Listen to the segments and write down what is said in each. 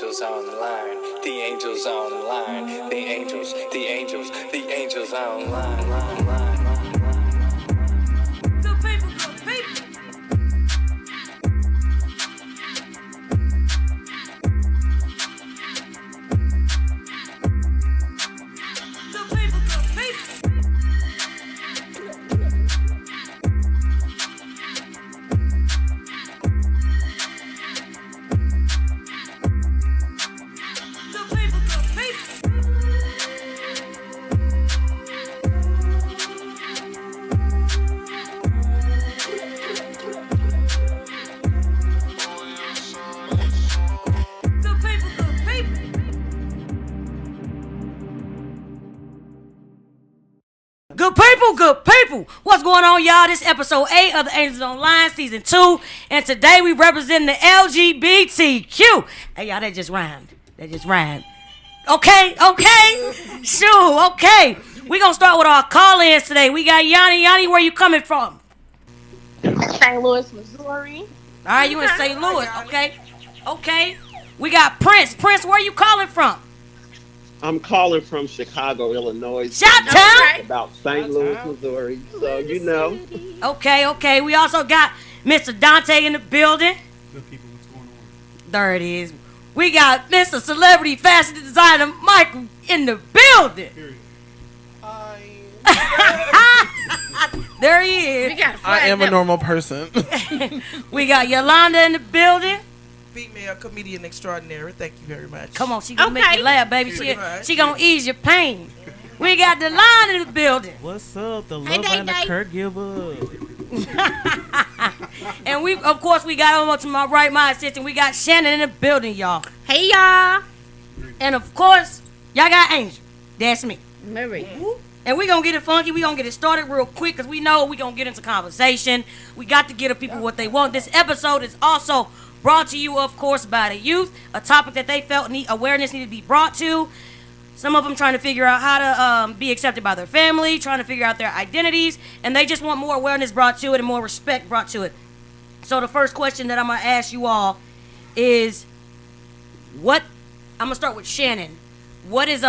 angels online. The angels online. The angels online. Good people, good people. Good people, good people. Good people, good people. Good people, good people. Good people, good people. What's going on, y'all? This is episode 8 of the Angels Online, season 2. And today we represent the LGBTQ. Hey, y'all, that just rhymed. Okay. Sure, okay. We gonna start with our call-ins today. We got Yanni. Yanni, where you coming from? St. Louis, Missouri. All right, you in St. Louis, okay. We got Prince. Prince, where you calling from? I'm calling from Chicago, Illinois. Chi-town? About St. Louis, Missouri. So, you know. Okay. We also got Mr. Dante in the building. Good people, what's going on? There it is. We got Mr. Celebrity Fashion Designer Michael in the building. Period. There he is. We got a I am a flag normal person. We got Yolanda in the building. Female comedian extraordinary. Thank you very much. Come on, she gonna make Okay. you laugh, baby. Pretty much. She gonna ease your pain. We got the line in the building. What's up? The Hey, love and the Day. caregiver. And we, of course, we got over to my right, my assistant. We got Shannon in the building, y'all. Hey, y'all. And of course, y'all got Angel. That's me. Murray. And we gonna get it funky. We gonna get it started real quick because we know we gonna get into conversation. We got to give the people what they want. This episode is also brought to you, of course, by the youth. A topic that they felt awareness needed to be brought to. Some of them trying to figure out how to be accepted by their family, trying to figure out their identities, and they just want more awareness brought to it and more respect brought to it. So the first question that I'm gonna ask you all is, I'm gonna start with Shannon. What does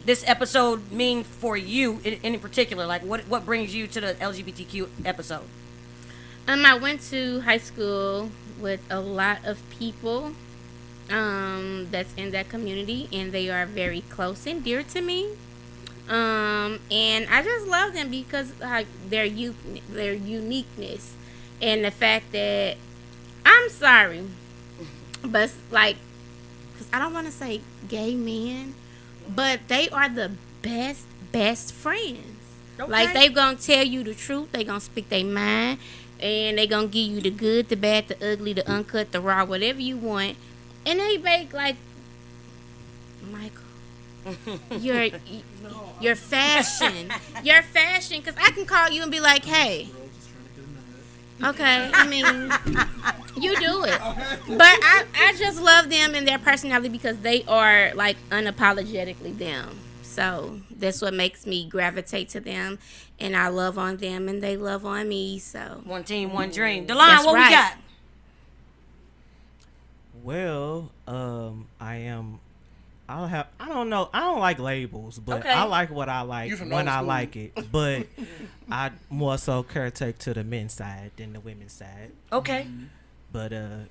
this episode mean for you in particular? Like, what brings you to the LGBTQ episode? I went to high school with a lot of people that's in that community, and they are very close and dear to me. And I just love them because like their uniqueness, and the fact that I'm sorry, but like, because I don't want to say gay men, but they are the best friends. Okay. Like, they gonna tell you the truth. They gonna speak their mind, and they gonna give you the good, the bad, the ugly, the uncut, the raw, whatever you want. And they make like, Michael, your fashion, because I can call you and be like, hey. Okay, I mean, you do it. But I just love them and their personality because they are like unapologetically them. So that's what makes me gravitate to them, and I love on them and they love on me. So One team, one dream. DeLon, That's what we right. got? Well, I don't know. I don't like labels, but Okay. I like what I like You from when old I school. like it. But I more so caretake to the men's side than the women's side. Okay. But and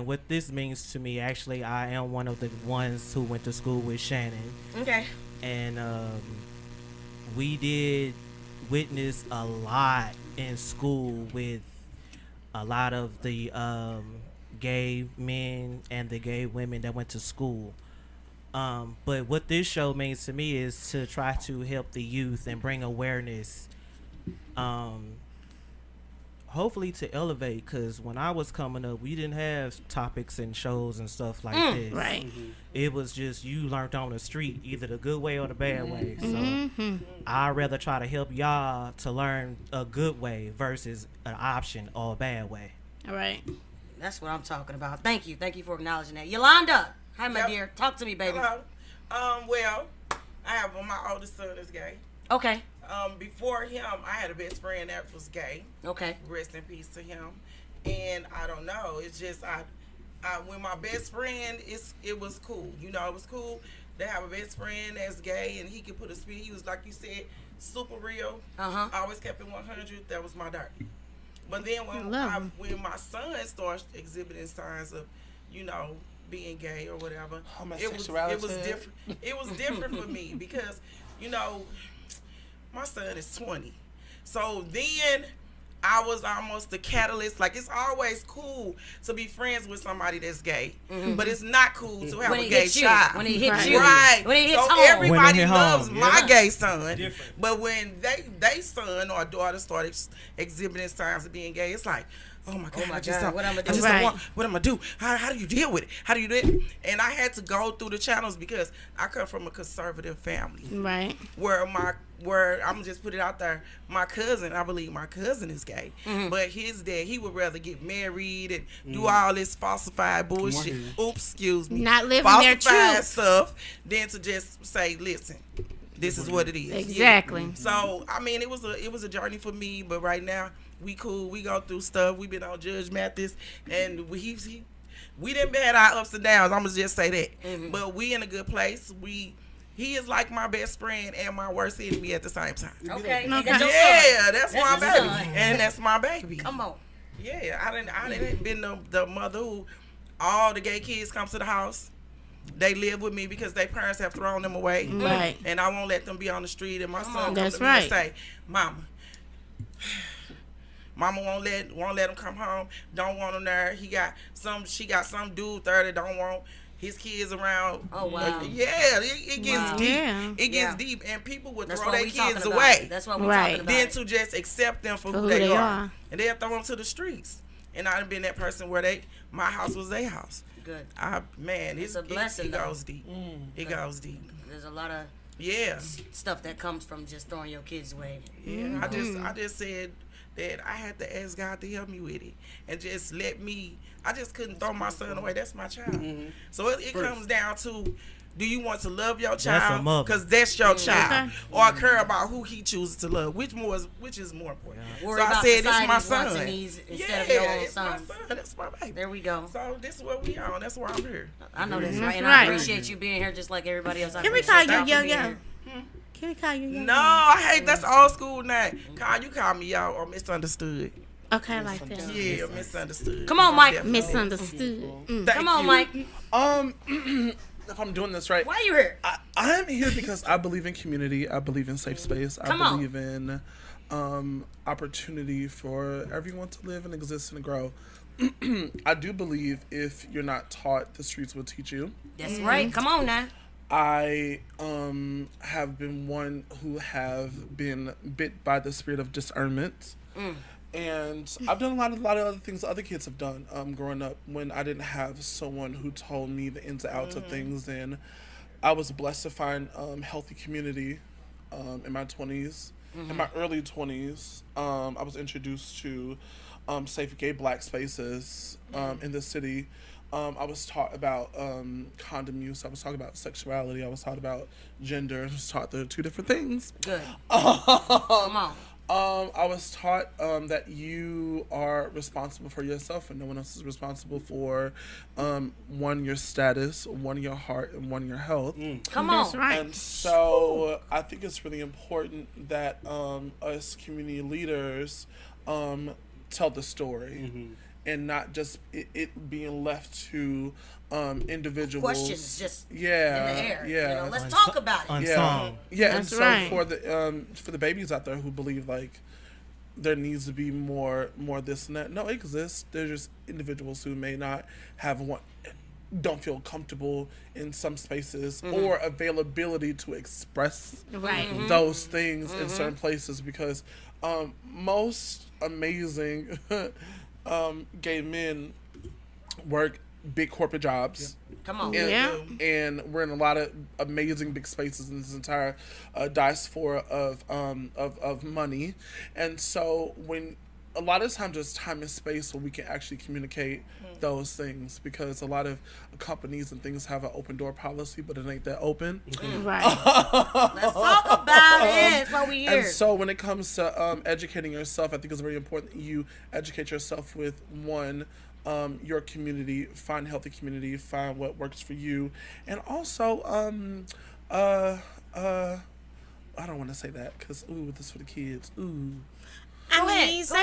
what this means to me, actually, I am one of the ones who went to school with Shannon. Okay. And we did witness a lot in school with a lot of the gay men and the gay women that went to school. But what this show means to me is to try to help the youth and bring awareness, hopefully to elevate, because when I was coming up, we didn't have topics and shows and stuff like this. right. It was just you learned on the street, either the good way or the bad way. So Mm-hmm. I'd rather try to help y'all to learn a good way versus an option or a bad way. All right. That's what I'm talking about. Thank you for acknowledging that. Yolanda, hi, my Yep. dear. Talk to me, baby. Hello. Well, I have my oldest son is gay. Okay. Before him, I had a best friend that was gay. Okay. Rest in peace to him. And I don't know. It's just I when my best friend, it was cool. You know, it was cool to have a best friend that's gay and he could put a spin. He was, like you said, super real. Always kept it 100. That was my dirt. But then when my son started exhibiting signs of, you know, being gay or whatever, it was different. It was different for me because, you know, my son is 20. So then I was almost the catalyst. Like, it's always cool to be friends with somebody that's gay, but it's not cool to have a gay child. When he hits you, right? When he hits so home. everybody loves my gay son, but when they son or daughter started exhibiting signs of being gay, it's like, oh my God, what I'm gonna do? What I'm gonna do? How do you deal with it? How do you do it? And I had to go through the channels because I come from a conservative family, Right. where I'm just put it out there. My cousin, I believe my cousin is gay, but his dad, he would rather get married and do all this falsified bullshit. Oops, excuse me. Not living their falsified truth. stuff, than to just say, listen, this is what it is. Exactly. Yeah. So I mean, it was a journey for me, but right now we cool. We go through stuff. We've been on Judge Mathis, and we didn't had our ups and downs. I'm gonna just say that, but we in a good place. He is like my best friend and my worst enemy at the same time. Okay. Yeah, that's my your baby, son. and that's my baby. Come on. Yeah, I didn't been the mother who all the gay kids come to the house. They live with me because their parents have thrown them away. Right. And I won't let them be on the street. And my son comes to me right. and say, Mama won't let him come home. Don't want him there. She got some dude there that don't want his kids around. Oh wow. Yeah, it gets deep. Yeah. It gets deep, and people would That's throw what their we talking kids about. away. That's what we're Right. talking about. Then to just accept them for who they are. And they'll throw them to the streets. And I've been that person where my house was their house. Good. It's a blessing, It though. goes deep. It goes deep. There's a lot of Yeah. stuff that comes from just throwing your kids away. Yeah. I just said that I had to ask God to help me with it and just let me. I just couldn't throw my son away. That's my child. So it comes down to, do you want to love your child because that's your child, or care about who he chooses to love? Which is more important? Worry So I about said, "This is my society's wants son." and needs instead of your own it's son. my son. That's my baby. There we go. So this is what we on. That's why I'm here. I know that's That's right, and right. I appreciate you being here just like everybody else. Can we call you Yo-Yo? Can we call you Yo-Yo? No, I hate that's old school name. You call me y'all or misunderstood. Okay, I like that. Yeah, misunderstood. Come on, Mike. Definitely. Misunderstood. Come on, Mike. If I'm doing this right, Why are you here? I'm here because I believe in community. I believe in safe space. Come I on. believe in opportunity for everyone to live and exist and grow. I do believe if you're not taught, the streets will teach you. That's right. Come on now. I have been one who have been bit by the spirit of discernment. And I've done a lot of other things other kids have done growing up when I didn't have someone who told me the ins and outs of things. And I was blessed to find healthy community in my 20s. In my early 20s, I was introduced to safe gay black spaces in the city. I was taught about condom use. I was taught about sexuality. I was taught about gender. I was taught the two different things. Good. Come on. I was taught that you are responsible for yourself and no one else is responsible for one, your status, one, your heart, and one, your health. Come on. That's right. And so I think it's really important that us community leaders tell the story and not just it being left to individuals. Questions just in the yeah, air. yeah. You know, let's talk about it. Unsung. Yeah, That's and so right. for the babies out there who believe like there needs to be more this and that. No, it exists. There's just individuals who may not have don't feel comfortable in some spaces or availability to express those things in certain places because most amazing gay men work big corporate jobs. Come on. And we're in a lot of amazing big spaces in this entire diaspora of money. And so when a lot of times there's time and space where we can actually communicate those things because a lot of companies and things have an open door policy, but it ain't that open. Right. Let's talk about it. That's what we hear. And so when it comes to educating yourself, I think it's very important that you educate yourself with one, your community, find healthy community, find what works for you, and also I don't want to say that because this is for the kids. Ooh. Go ahead, sir.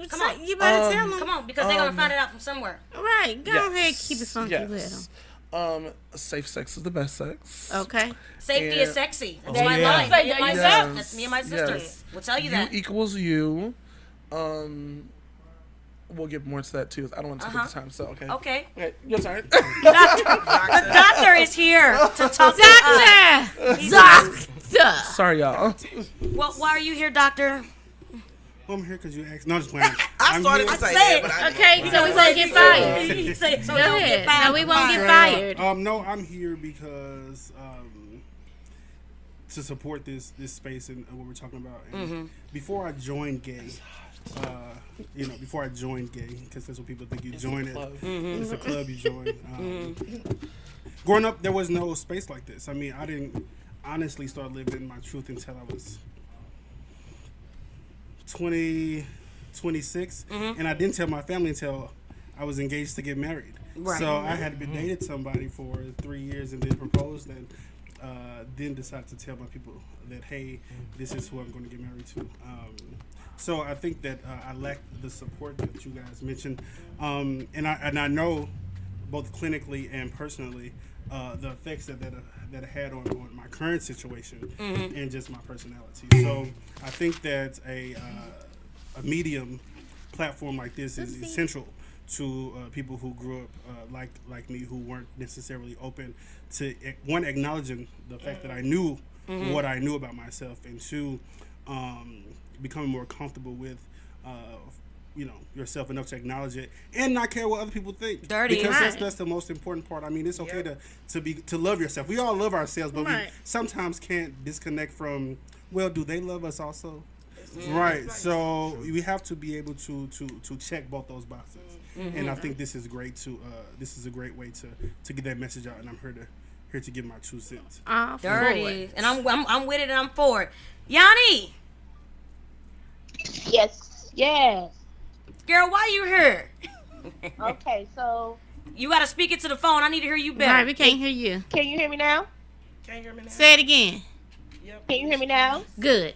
Come on. You better tell them. Come on, because they're gonna find it out from somewhere. Right. Go ahead, keep it funky with them. Safe sex is the best sex. Okay. Safety is sexy. That's my yeah. line. Yes. That's me and my sisters. Yes. We'll tell you You that. equals you. We'll get more into that too. I don't want to take up the time. So okay. Okay. Your turn. The doctor is here to talk to us. Doctor. Sorry, y'all. Well, why are you here, doctor? Well, I'm here because you asked. No, I'm just playing. I started to say that, but I didn't. Okay, so we won't get fired. He said, so Go don't ahead. get fired. No, we won't get fired. No, I'm here because to support this space and what we're talking about. And before I joined gay, because that's what people think you join it. It's a club you join. Growing up, there was no space like this. I mean, I didn't honestly start living my truth until I was 26, and I didn't tell my family until I was engaged to get married. Right. So I had been dated somebody for 3 years and then proposed, and then decided to tell my people that, hey, this is who I'm going to get married to. So I think that I lack the support that you guys mentioned, and I know both clinically and personally the effects that it had on my current situation and just my personality. So I think that a medium platform like this is essential to people who grew up like me, who weren't necessarily open to acknowledging the fact that I knew what I knew about myself, and two, becoming more comfortable with yourself enough to acknowledge it and not care what other people think. Because that's the most important part. I mean, it's okay to love yourself. We all love ourselves, but we sometimes can't disconnect from, well, do they love us also? Right. So we have to be able to check both those boxes. And I think this is great this is a great way to get that message out, and I'm here to give my 2 cents. Dirty. And I'm with it, and I'm for it. Yanni. Yes. Girl, why you here? Okay, so you gotta speak it to the phone. I need to hear you better. Right, we can't hear you. Can you hear me now? Say it again. Can you hear me now? Good.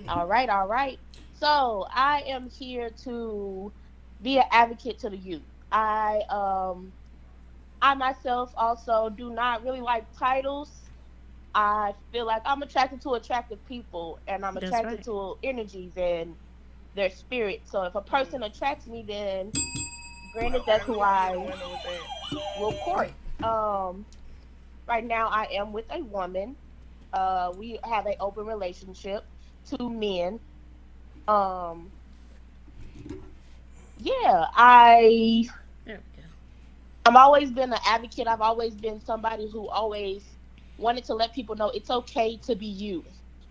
All right. So I am here to be an advocate to the youth. I myself also do not really like titles. I feel like I'm attracted to attractive people, and I'm attracted to energies and their spirit. So if a person attracts me, then granted, that's who I will court. Right now, I am with a woman. We have an open relationship, 2 men. I've always been an advocate. I've always been somebody who always wanted to let people know it's okay to be you.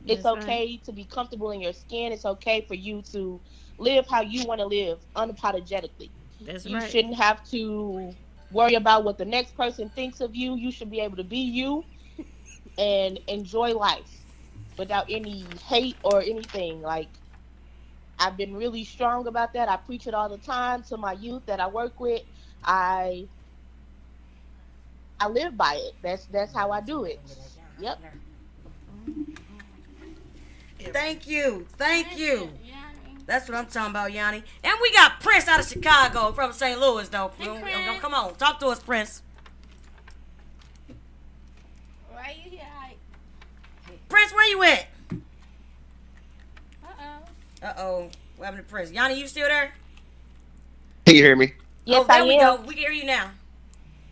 It's okay to be comfortable in your skin. It's okay for you to live how you want to live unapologetically. You shouldn't have to worry about what the next person thinks of you. You should be able to be you and enjoy life without any hate or anything. Like, I've been really strong about that. I preach it all the time to my youth that I work with. I live by it. That's how I do it. Yep. Thank you. That's what I'm talking about, Yanni. And we got Prince out of Chicago from St. Louis, though. Come on, talk to us, Prince. Why you here? Prince, where you at? Uh-oh. What happened to Prince? Yanni, you still there? Can you hear me? Yes, there I we am. go. We can hear you now.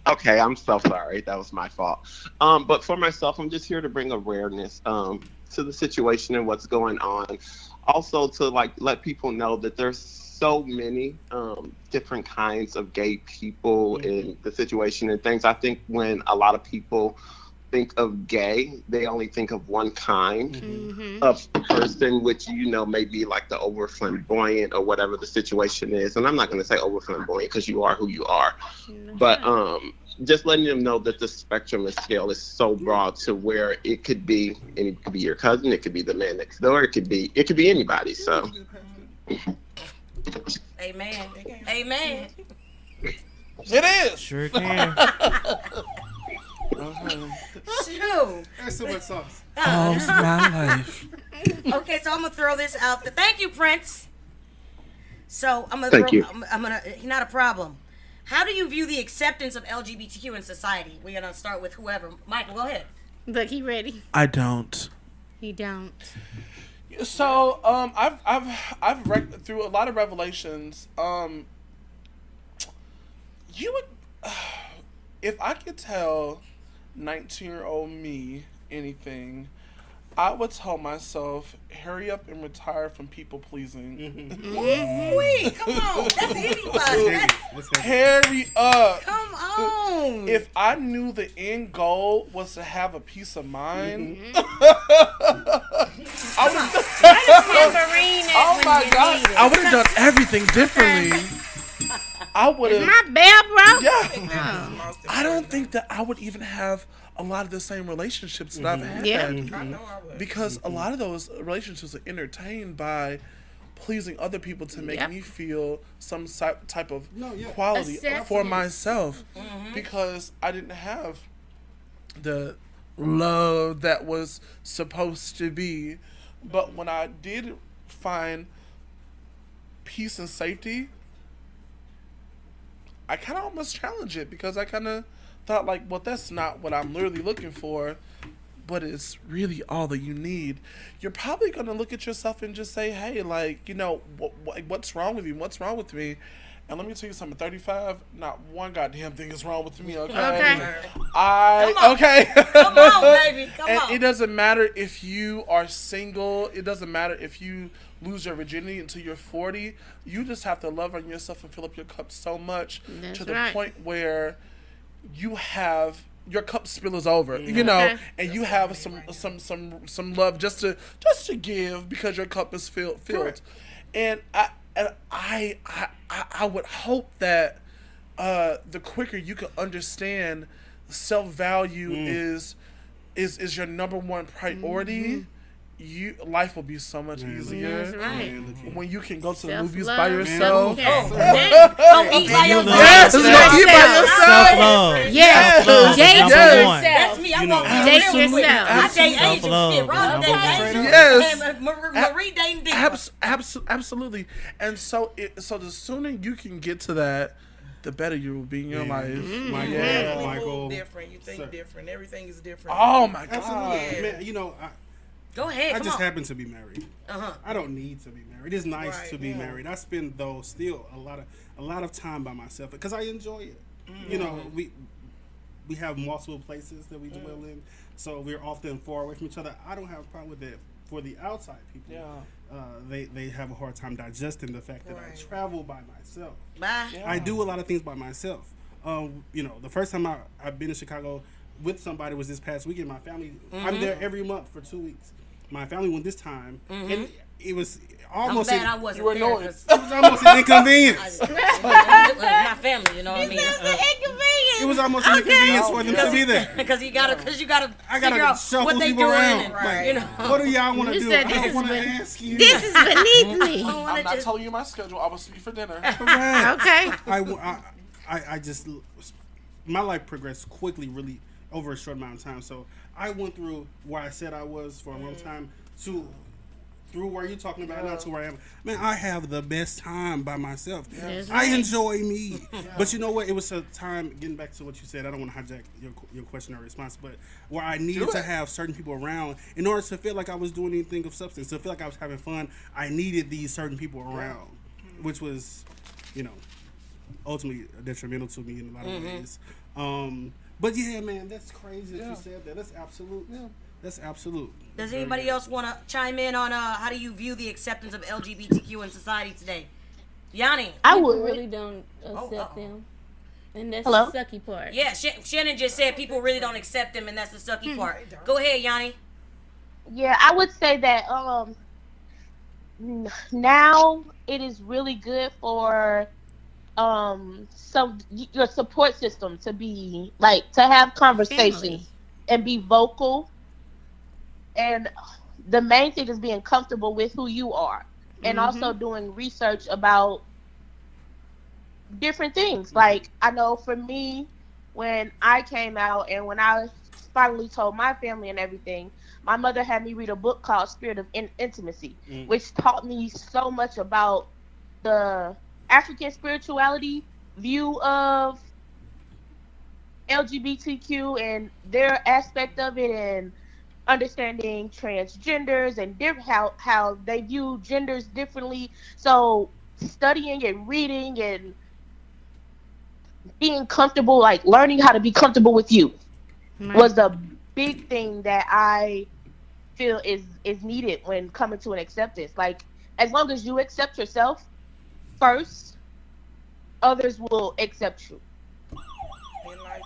Okay, I'm so sorry. That was my fault. But for myself, I'm just here to bring awareness to the situation and what's going on. Also to let people know that there's so many different kinds of gay people in the situation and things. I think when a lot of people think of gay, they only think of one kind of person, which may be like the over flamboyant or whatever the situation is. And I'm not going to say over flamboyant because you are who you are, but just letting them know that the spectrum and scale is so broad to where it could be your cousin, it could be the man next door, it could be anybody. So, Amen. It is. Sure can. Shoot. That's so much sauce. All's my life. Okay, so I'm gonna throw this out there. Thank you, Prince. So I'm gonna Thank throw. you. I'm gonna. Not a problem. How do you view the acceptance of LGBTQ in society? We're gonna start with whoever. Michael, go ahead. Look, he ready. I don't. He don't. So, I've read through a lot of revelations. You would, if I could tell 19-year-old me anything, I would tell myself, hurry up and retire from people pleasing. Wait, come on. That's anybody. Hurry up. Come on. If I knew the end goal was to have a peace of mind, I would have. Oh my God! I would have done everything differently. I would have. Is my bell, bro? Yeah. I don't think that I would even have a lot of the same relationships that I've had. Yeah. I know I would. Because a lot of those relationships are entertained by pleasing other people to make me feel some type of quality Acceptance. for myself. Because I didn't have the love that was supposed to be. But when I did find peace and safety, I kind of almost challenged it because I kind of thought like, well, that's not what I'm literally looking for, but it's really all that you need. You're probably going to look at yourself and just say, hey, like, you know, what's wrong with you? What's wrong with me? And let me tell you something, 35, not one goddamn thing is wrong with me, okay? Okay. Come on, baby. Come and on. it doesn't matter if you are single. It doesn't matter if you lose your virginity until you're 40. You just have to love on yourself and fill up your cup so much to the point where you have your cup spills over, you know, and you have some love just to give because your cup is filled. And I would hope that the quicker you can understand self-value is your number one priority, life will be so much easier. That's right. When you can go to the movies Self-love, by yourself. Don't eat by yourself. Yes, go eat by yourself. Self-love. Yes. Self-love. Date Number yourself. one. That's me. I want to Date real quick. yourself. I date Asians. Self-love. Shit, Ron date Asians. Yes. And Marie dating Diva. Absolutely. And so the sooner you can get to that, the better you will be in your life. Michael, move different. You think different. Everything is different. Oh my God. Absolutely. Man, you know, Go ahead. I Come just on. happen to be married. I don't need to be married. It's nice to be married. I spend though still a lot of time by myself because I enjoy it. You know, we have multiple places that we dwell in, so we're often far away from each other. I don't have a problem with that. For the outside people, they have a hard time digesting the fact that I travel by myself. Bye. I do a lot of things by myself. You know, the first time I've been in Chicago with somebody was this past weekend. My family, I'm there every month for 2 weeks. My family went this time, and it was almost I'm glad I wasn't you were there, annoyed. 'cause it was almost an inconvenience. my family, you know what I mean? It was almost an inconvenience for them to be there. Because you gotta I figure gotta out shuffle what they people doing, around. and, Like, you know. what do y'all want to You do? said I this don't is want to beneath- ask you. This is beneath me. I'm not telling you my schedule. I will see you for dinner. Correct. Okay. I just, my life progressed quickly, really, over a short amount of time. So I went through where I said I was for a long time to through where you're talking about now to where I am. Man, I have the best time by myself. That's I right. enjoy me. But you know what? It was a time, getting back to what you said, I don't want to hijack your question or response, but where I needed to have certain people around in order to feel like I was doing anything of substance, to feel like I was having fun, I needed these certain people around, which was, you know, ultimately detrimental to me in a lot of ways. But yeah, man, that's crazy that you said that. That's absolute. Yeah. That's absolute. Does anybody else want to chime in on how do you view the acceptance of LGBTQ in society today? Yanni. I People would. really don't accept them. And that's Hello? the sucky part. Yeah, Shannon just said people really don't accept them, and that's the sucky part. Go ahead, Yanni. Yeah, I would say that now it is really good for your support system to be like to have conversations Family. and be vocal, and the main thing is being comfortable with who you are and also doing research about different things. Like, I know for me, when I came out and when I finally told my family and everything, my mother had me read a book called Spirit of Intimacy, which taught me so much about the African spirituality view of LGBTQ and their aspect of it, and understanding transgenders and how they view genders differently. So studying and reading and being comfortable, like learning how to be comfortable with you, was the big thing that I feel is needed when coming to an acceptance. Like, as long as you accept yourself first, others will accept you.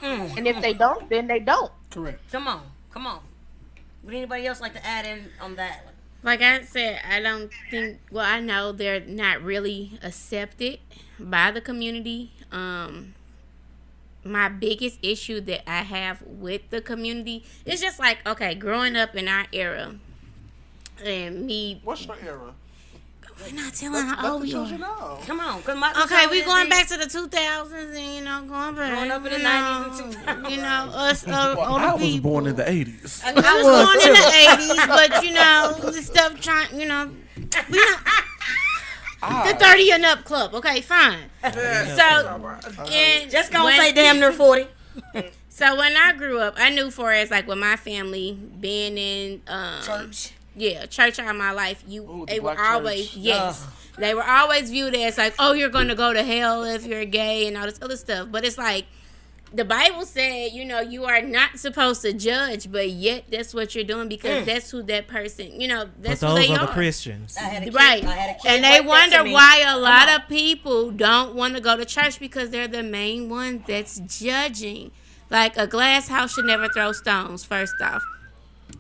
And if they don't, then they don't. Correct. Come on. Would anybody else like to add in on that? Like I said, I don't think, well, I know they're not really accepted by the community. My biggest issue that I have with the community is just like, okay, growing up in our era, and me. What's your era? We're not telling how old we are. Come on. Okay, we going back to the 2000s and, going back. Growing up in the 90s and 2000s. Us older I was people. born in the 80s. I was born in the 80s, but, the stuff trying, we don't. The 30 and up club. Okay, fine. So, and just gonna say damn near 40. So when I grew up, I knew for as like with my family being in church. Yeah, church all my life. They were always church. They were always viewed as like, oh, you're gonna go to hell if you're gay and all this other stuff. But it's like the Bible said, you are not supposed to judge, but yet that's what you're doing because that's who that person, that's who they are. Those are the Christians. Right. And they wonder why a lot of people don't want to go to church because they're the main one that's judging. Like, a glass house should never throw stones, first off.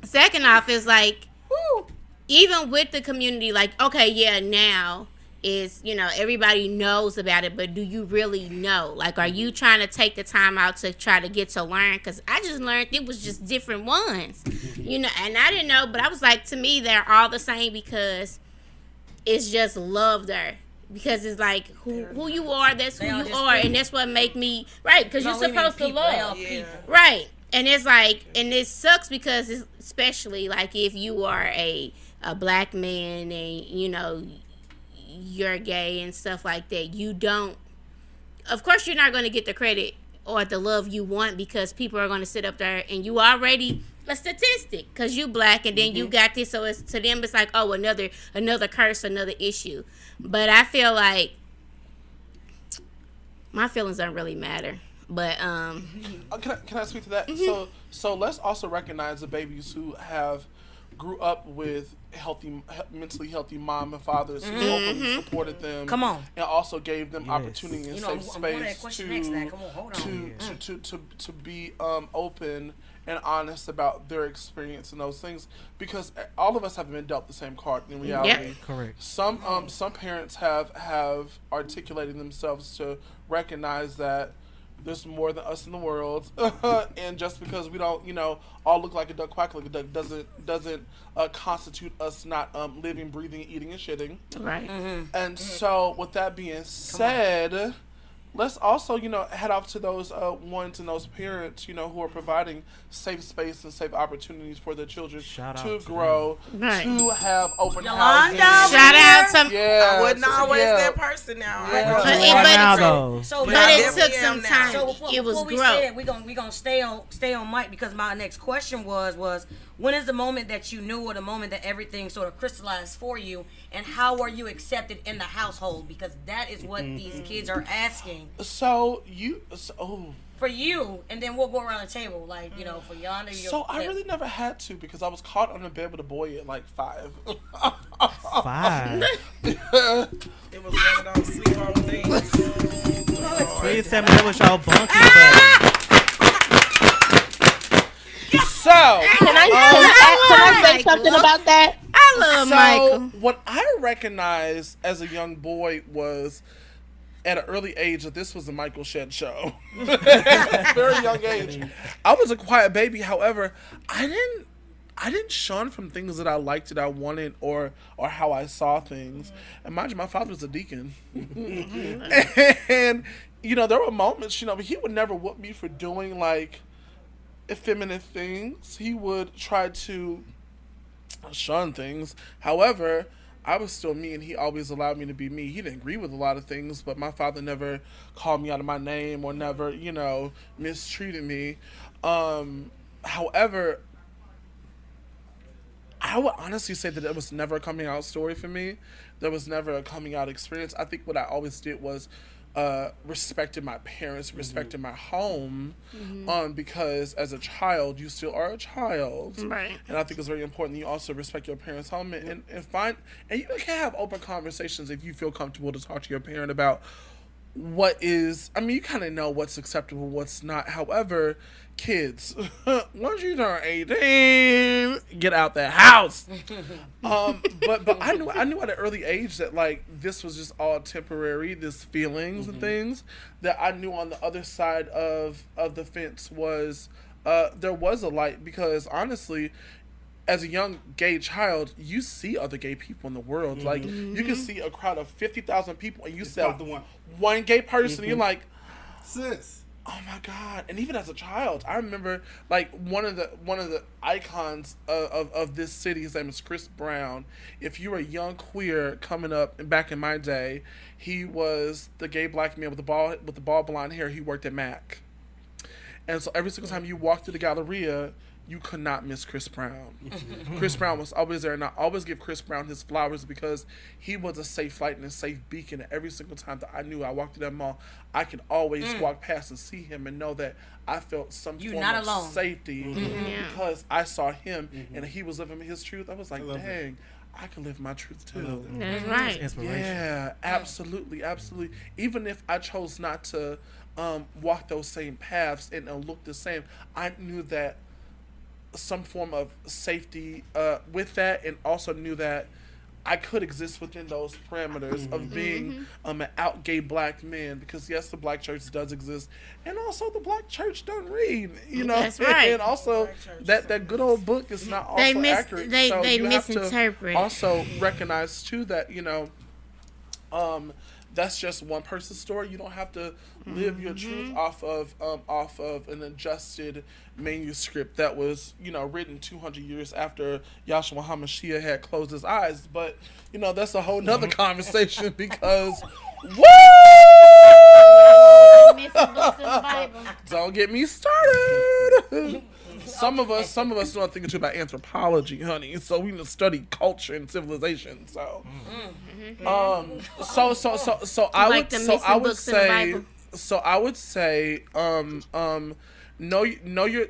Second off is like, even with the community, like, okay, yeah, now is, everybody knows about it, but do you really know? Like, are you trying to take the time out to try to get to learn? Because I just learned it was just different ones, and I didn't know, but I was like, to me, they're all the same because it's just love there. Because it's like, who you are, that's who you are, and that's what make me, right, because you're supposed to love. Right. And it's like, and it sucks because it's especially like if you are a black man and, you're gay and stuff like that, you don't, of course you're not going to get the credit or the love you want because people are going to sit up there and you already a statistic because you black and then you got this, so it's to them it's like, oh, another curse, another issue. But I feel like my feelings don't really matter. But can I speak to that? So let's also recognize the babies who have grew up with mentally healthy mom and fathers who openly supported them. Come on. And also gave them opportunity and safe space to be open and honest about their experience and those things, because all of us have been dealt the same card in reality. Yep. Correct. Some parents have articulated themselves to recognize that there's more than us in the world, and just because we don't, all look like a duck, quack like a duck, doesn't constitute us not living, breathing, eating, and shitting. Right. And so, with that being said, let's also, head off to those ones and those parents, who are providing safe space and safe opportunities for their children to grow, to have open housing. Shout out to I wasn't always that person now. But it took some time. So it was before we growth. say that, we gonna stay on mic because my next question was when is the moment that you knew or the moment that everything sort of crystallized for you, and how were you accepted in the household? Because that is what these kids are asking. For you, and then we'll go around the table, like, for Yonder. So I really never had to, because I was caught on the bed with a boy at like 5. 5? It was one of those sweet home things. Please tell me that was y'all bunky, So, can I say something about that? I love Michael. What I recognized as a young boy was, at an early age, that this was a Michael Shed show. At a very young age. I was a quiet baby. However, I I didn't shun from things that I liked, that I wanted, or how I saw things. And mind you, my father was a deacon. And, you know, there were moments, you know, but he would never whoop me for doing, like, effeminate things. He would try to shun things. However, I was still me, and he always allowed me to be me. He didn't agree with a lot of things, but my father never called me out of my name or never, you know, mistreated me. However, I would honestly say that it was never a coming out story for me. There was never a coming out experience. I think what I always did was respected my parents, respected my home, because as a child, you still are a child. Right. And I think it's very important that you also respect your parents' home and find, and you can have open conversations if you feel comfortable to talk to your parent about what is, I mean, you kind of know what's acceptable, what's not. However, kids, once you turn 18, get out that house. But I knew at an early age that, like, this was just all temporary, this feelings and things, that I knew on the other side of the fence was, there was a light, because honestly, as a young gay child, you see other gay people in the world. Like, you can see a crowd of 50,000 people, and you see one gay person, and you're like, sis, oh my God. And even as a child, I remember, like, one of the icons of this city, his name is Chris Brown. If you were a young queer coming up, and back in my day, he was the gay black man with the ball blonde hair. He worked at Mac. And so every single time you walked through the Galleria, you could not miss Chris Brown. Chris Brown was always there, and I always give Chris Brown his flowers, because he was a safe light and a safe beacon. And every single time that I knew I walked through that mall, I could always walk past and see him and know that I felt some form of safety, because I saw him and he was living his truth. I was like, dang, I can live my truth too. That's right. Inspiration. Yeah, absolutely, absolutely. Even if I chose not to walk those same paths and look the same, I knew that some form of safety with that, and also knew that I could exist within those parameters of being an out gay black man, because yes, the black church does exist, and also the black church don't read, you know. That's right. And also that good old book is not also accurate. So they you misinterpret. have to also recognize too that, you know, that's just one person's story. You don't have to live your truth off of an adjusted manuscript that was, you know, written 200 years after Yahshua HaMashiach had closed his eyes. But, you know, that's a whole nother conversation, because woo! Don't get me started. Some of us know nothing too about anthropology, honey. So we need to study culture and civilization. So, I would say, know your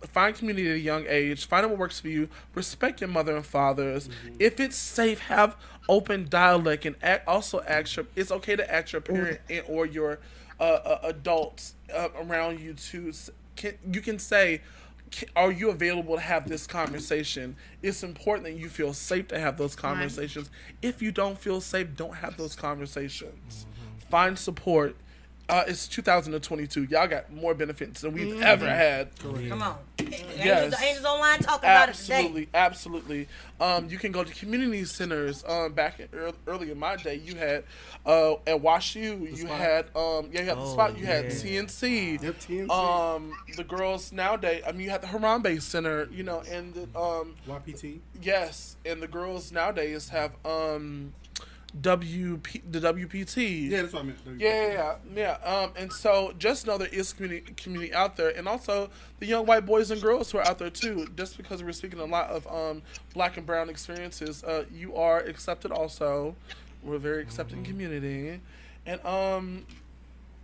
find community at a young age. Find out what works for you. Respect your mother and fathers. If it's safe, have open dialogue, and it's okay to ask your parent or your adults around you to. You can say, are you available to have this conversation? It's important that you feel safe to have those conversations. Right. If you don't feel safe, don't have those conversations. Find support. It's 2022. Y'all got more benefits than we've ever had. Come on. Yes. The Angels Online talking about it today. Absolutely. You can go to community centers. Back early in my day, you had at WashU, you had the spot. You had TNC. Yep, TNC. The girls nowadays. I mean, you had the Harambe Center. You know, and the YPT. Yes, and the girls nowadays have the WPT. Yeah, that's what I meant. Yeah. And so just know there is community out there, and also the young white boys and girls who are out there too. Just because we're speaking a lot of black and brown experiences, you are accepted also. We're a very accepting community, and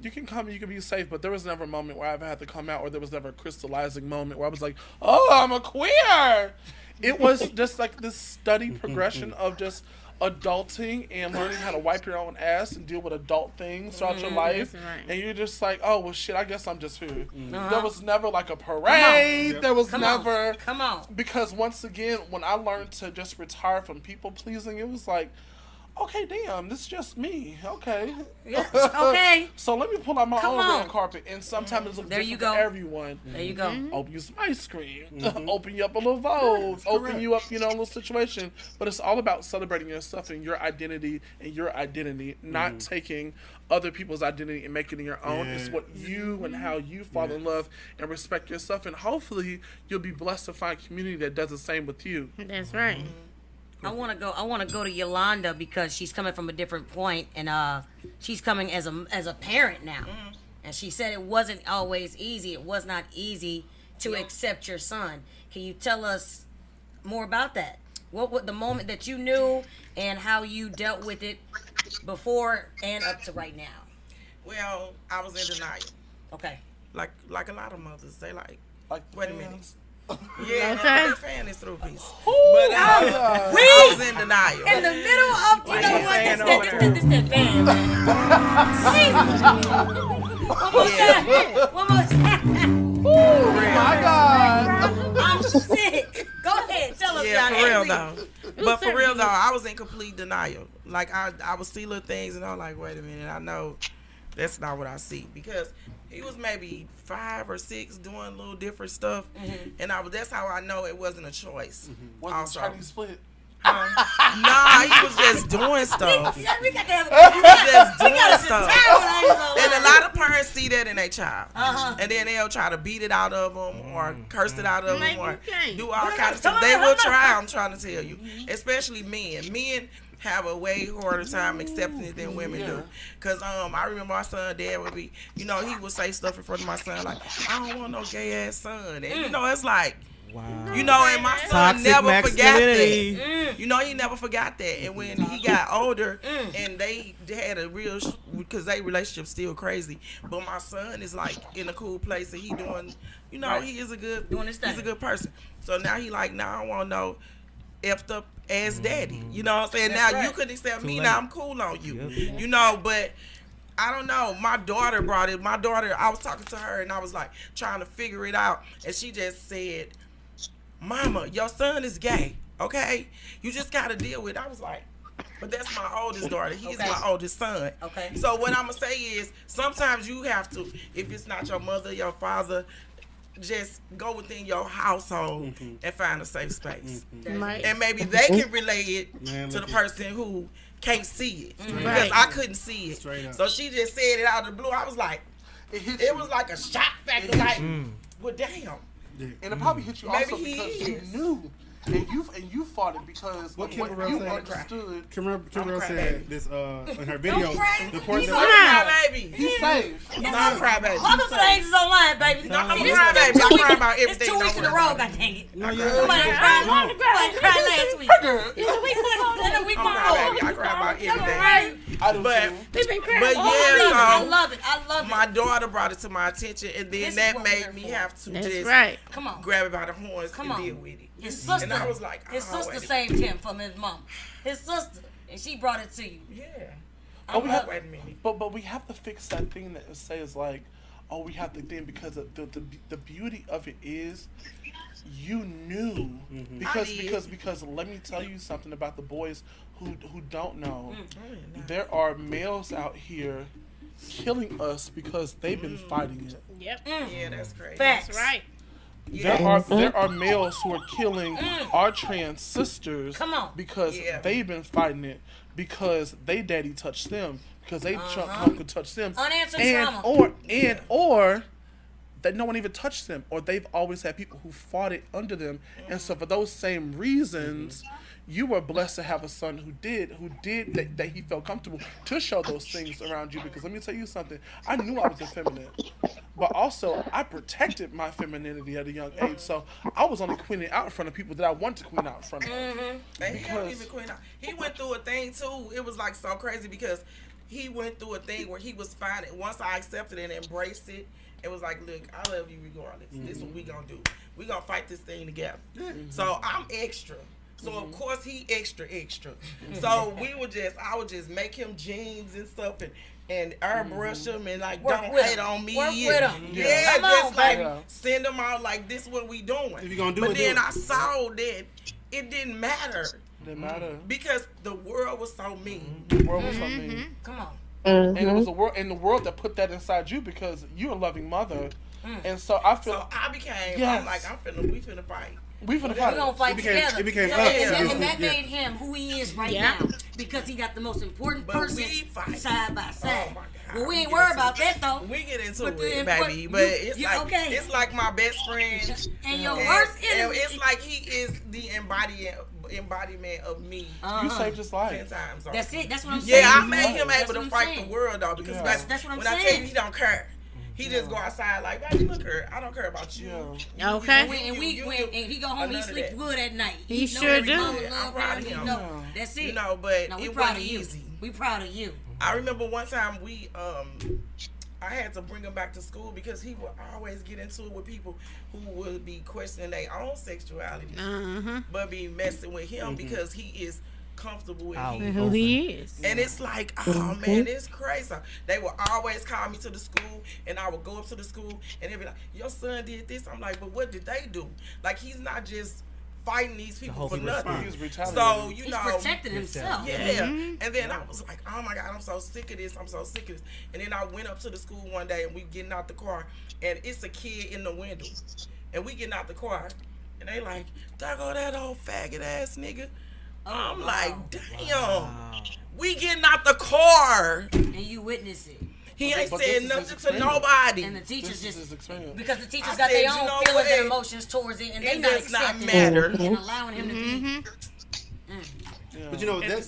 you can come and you can be safe, but there was never a moment where I've had to come out, or there was never a crystallizing moment where I was like, oh, I'm a queer. It was just like this steady progression of just adulting and learning how to wipe your own ass and deal with adult things throughout your life. Right. And you're just like, oh, well, shit, I guess I'm just here. There was never like a parade. There was never. Come on. Because once again, when I learned to just retire from people pleasing, it was like, okay, damn, this is just me. Okay. Yeah, okay. So let me pull out my Come own on. red carpet, and sometimes it looks There different you go. for everyone. There you go. Open you some ice cream. Open you up a little Vogue. Open you up, a little situation. But it's all about celebrating yourself and your identity, not taking other people's identity and making it your own. It's what you and how you fall in love and respect yourself, and hopefully you'll be blessed to find a community that does the same with you. That's right. I want to go to Yolanda because she's coming from a different point, and she's coming as a parent now. And she said it wasn't always easy. It was not easy to accept your son. Can you tell us more about that? What the moment that you knew and how you dealt with it before and up to right now? Well, I was in denial. Okay. Like a lot of mothers, they like wait a minute. Okay. Their fan is through a piece. But I was in denial. In the middle of, you know what, this that fan, man. One more time. Oh my God. I'm sick. Go ahead, tell us. Yeah, y'all. for real though. But for real though, I was in complete denial. Like I would see little things and I'm like, wait a minute, I know that's not what I see, because he was maybe 5 or 6 doing little different stuff, and that's how I know it wasn't a choice. Was it Chinese split? Nah, he was just doing stuff. We got to have He was just doing stuff. time. And a lot of parents see that in their child, and then they'll try to beat it out of them or curse it out of them or do all kinds of stuff. They will try. I'm trying to tell you, especially men. Men have a way harder time accepting it than women do. Cause I remember my son dad would be, he would say stuff in front of my son like, I don't want no gay ass son, and it's like, Wow. And my son Toxic never forgot masculinity. that. He never forgot that. And when he got older, and they had a real, because their relationship's still crazy, but my son is like in a cool place, and he doing, he is a good, he's a good person. So now he like, now I want no effed up ass daddy. You know what I'm saying? That's now you right. couldn't accept me. late. Now I'm cool on you. But I don't know. My daughter brought it. My daughter, I was talking to her and I was like trying to figure it out, and she just said, Mama, your son is gay, okay? You just got to deal with it. I was like, but that's my oldest daughter. He's my oldest son. Okay. So what I'm going to say is, sometimes you have to, if it's not your mother, your father, just go within your household and find a safe space. Right. And maybe they can relay it to the person who can't see it. Because I couldn't see it. So she just said it out of the blue. I was like, it was like a shock factor. Like, well, damn. And it probably hit you Maybe also he because is. you knew, and you fought it because What of what Kimberell you said? understood. Kimberell said this in her video. The part He's that a crybaby. He's safe. He's not a crybaby. Welcome to the Angels Online, baby. No, I'm See, a this crybaby. is 2 I weeks- cry about It's everything. 2 weeks in a Don't row, worry god about dang it. No, Somebody yeah. cried last week. And the week before, and the week I'm a before. crybaby. I cry about everything. Right. I do But too. They've been crying. But all yeah, season. I so love it. I love it. my daughter brought it to my attention, and then This is that what we're made here me for. have to That's just right. Come on. grab it by the horns Come and on. deal with it. His sister. And I was like, his oh, sister wait a saved him from his mom. His sister, and she brought it to you. Yeah. But we have, Wait a minute. but we have to fix that thing that says like, oh, we have to think, because the beauty of it is, you knew because let me tell you something about the boys who don't know. There are males out here killing us because they've been fighting it. Yep. Yeah, that's crazy. Facts. That's right. There are males who are killing our trans sisters Come on. because Yeah. they've been fighting it, because they daddy touched them, because they could touch them, Unanswered and trauma. or that no one even touched them, or they've always had people who fought it under them, and so for those same reasons, you were blessed to have a son who did that he felt comfortable to show those things around you. Because let me tell you something, I knew I was effeminate, but also I protected my femininity at a young age. So I was only queening out in front of people that I wanted to queen out in front of. And he don't even quit out. He went through a thing too. It was like so crazy because he went through a thing where he was fine. Once I accepted it and embraced it, it was like, look, I love you regardless. This is what we gonna do. We gonna fight this thing together. So I'm extra. So of course he extra. So I would just make him jeans and stuff and airbrush him and like Work don't with hate him. on me. Work and, with him. Yeah, Come just on, like baby. send them out like this what we doing. If you gonna do but it, then do it. I saw that it didn't matter. Didn't matter. Because the world was so mean. The world was so mean. Come on. And it was the world, and the world that put that inside you because you're a loving mother, and so I feel. So I became. Yes. I'm like, we finna fight. We finna We're fight. gonna fight together. It became us. And that made him who he is right now because he got the most important person side by side. Oh my God. Well, we ain't worried about that though. We get into But it, then, baby. But it's like okay. it's like my best friend And your worst enemy. It's like he is the embodiment of me. You saved his life. 10 times. That's it. That's what I'm saying. Yeah, I made him able to fight the world though because that's what I'm when saying. I tell you he don't care. He just go outside like, baby, look her. I don't care about you. Okay. And he go home, he sleeps good at night. He sure do. I'm proud of him. That's it. You know, but no, it proud wasn't of you. easy. We proud of you. I remember one time I had to bring him back to school because he would always get into it with people who would be questioning their own sexuality, but be messing with him because he is comfortable with who he is. And it's like, oh man, it's crazy. They would always call me to the school, and I would go up to the school, and they'd be like, your son did this. I'm like, but what did they do? Like, he's not just fighting these people for nothing. He was retaliating. So, He's protecting himself. Yeah. And then I was like, oh my God, I'm so sick of this. I'm so sick of this. And then I went up to the school one day and we getting out the car and it's a kid in the window. And we getting out the car and they like, there go that old faggot ass nigga. I'm like, damn. We getting out the car. And you witness it. He ain't saying nothing to nobody. And the teachers just experience. because the teachers got their own feelings and emotions towards it, and they not does not accepting matter. it and allowing him to be. But you know, that's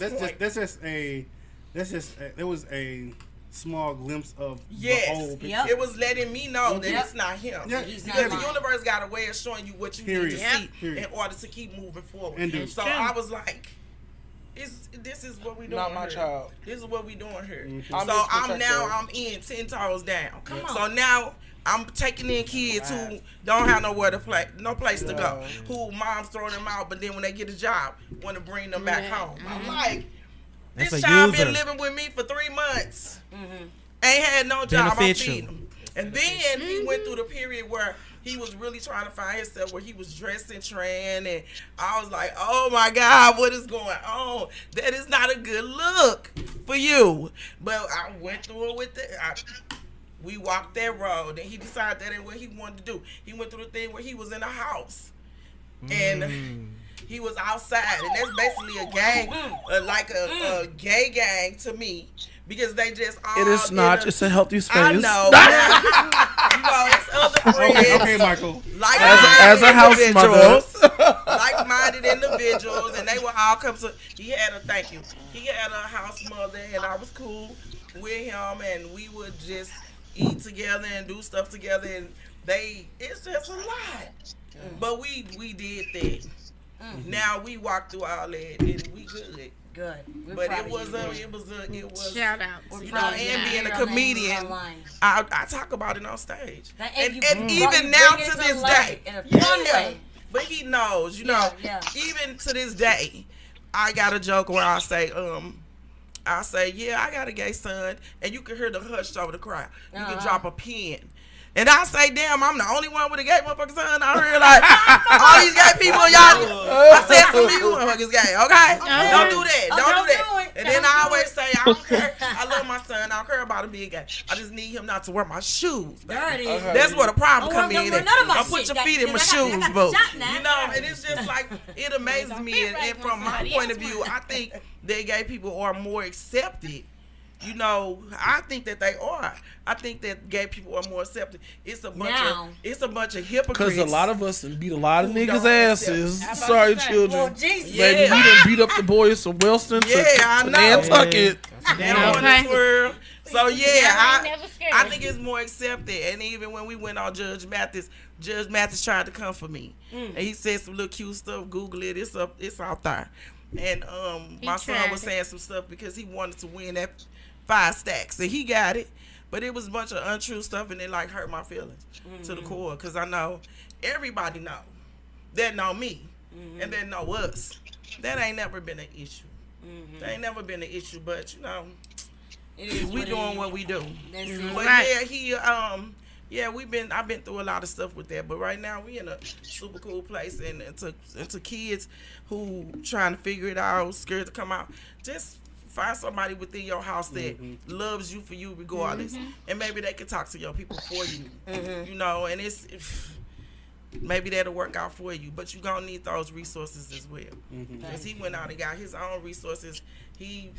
just it was a small glimpse of the whole picture. It was letting me know that it's not him. Yeah. Because the universe got a way of showing you what you need to see in order to keep moving forward. And so I was like, this is what we doing. Not my here. child. This is what we doing here. Mm-hmm. So I'm in 10 toes down. Come on. So now I'm taking in kids who don't have nowhere to play, no place to go. Who moms throw them out, but then when they get a job, want to bring them back home. I'm like, this child been living with me for 3 months. Ain't had no job. I'm feeding him. And then he went through the period where he was really trying to find himself, where he was dressing trans, and I was like, oh my God, what is going on? That is not a good look for you. But I went through it with it. We walked that road, and he decided that ain't what he wanted to do. He went through the thing where he was in a house, and he was outside, and that's basically a gang, like a gay gang to me. Because they just all... It is not. It's a healthy space. I know. You know, it's other friends. Okay, Michael. As a house mother. Like-minded individuals. And they would all come to... He had a house mother, and I was cool with him. And we would just eat together and do stuff together. And it's just a lot. But we did that. Now we walked through all that, and we good. Good. But it was shout out. You know, and being a comedian, I talk about it on stage, and you even now to this day, in a fun way. But he knows, you know, even to this day, I got a joke where I say, yeah, I got a gay son, and you can hear the hush over the crowd. You can drop a pin. And I say, damn, I'm the only one with a gay motherfucking son out here. Like, all these gay people, y'all. I said some of you motherfuckers gay, okay? Don't do that. Don't do that. And then I always say, I don't care. I love my son. I don't care about him being gay. I just need him not to wear my shoes. That's where the problem come in. Don't put your feet in my shoes, boo. You know, and it's just like, it amazes me. And from my point of view, I think that gay people are more accepted. You know, I think that they are. I think that gay people are more accepted. It's a bunch of hypocrites. Because a lot of us beat a lot of niggas' asses. Sorry, children. Well, baby, we done beat up the boys from Wellston to Nantucket. So I think it's more accepted. And even when we went on Judge Mathis tried to come for me, and he said some little cute stuff. Google it. It's out there. And my son was saying some stuff because he wanted to win that 5 stacks, and he got it. But it was a bunch of untrue stuff, and it like hurt my feelings to the core, because I know everybody know that know me and that know us. That ain't never been an issue. That ain't never been an issue, but you know, we doing what we do. But yeah, yeah, I've been through a lot of stuff with that, but right now we in a super cool place, and to kids who trying to figure it out, scared to come out, just find somebody within your house that loves you for you regardless, and maybe they can talk to your people for you, you know, and maybe that'll work out for you, but you gonna need those resources as well. Because he went out and got his own resources. He,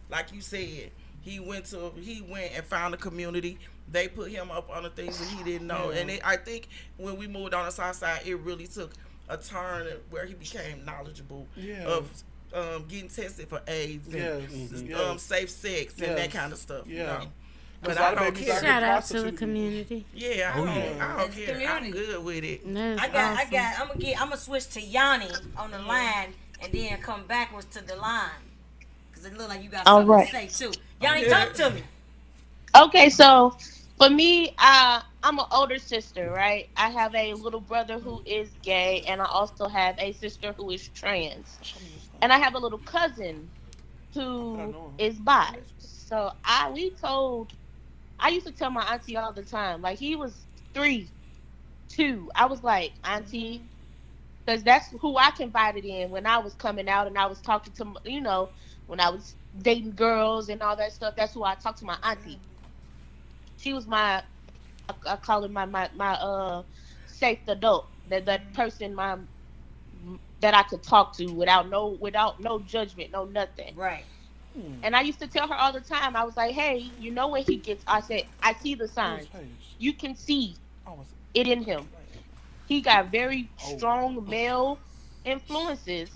like you said, he went and found a community. They put him up on the things that he didn't know, and I think when we moved on the south side, it really took a turn where he became knowledgeable of getting tested for AIDS and safe sex and that kind of stuff. You know? But I don't care. Shout out to the community. Yeah, I don't care. Community. I'm good with it. I'm gonna switch to Yanni on the line and then come backwards to the line because it look like you got something to say too. Yanni, talk to me. Okay, so for me, I'm an older sister, right? I have a little brother who is gay, and I also have a sister who is trans, and I have a little cousin who is bi. So I used to tell my auntie all the time, like he was 3, 2. I was like, auntie, because that's who I confided in when I was coming out and I was talking to, you know, when I was dating girls and all that stuff. That's who I talked to, my auntie. She was I call her my safe adult, that person that I could talk to without no judgment, no nothing. Right. And I used to tell her all the time, I was like, hey, you know, when he gets, I said, I see the signs. You can see it in him. He got very strong male influences,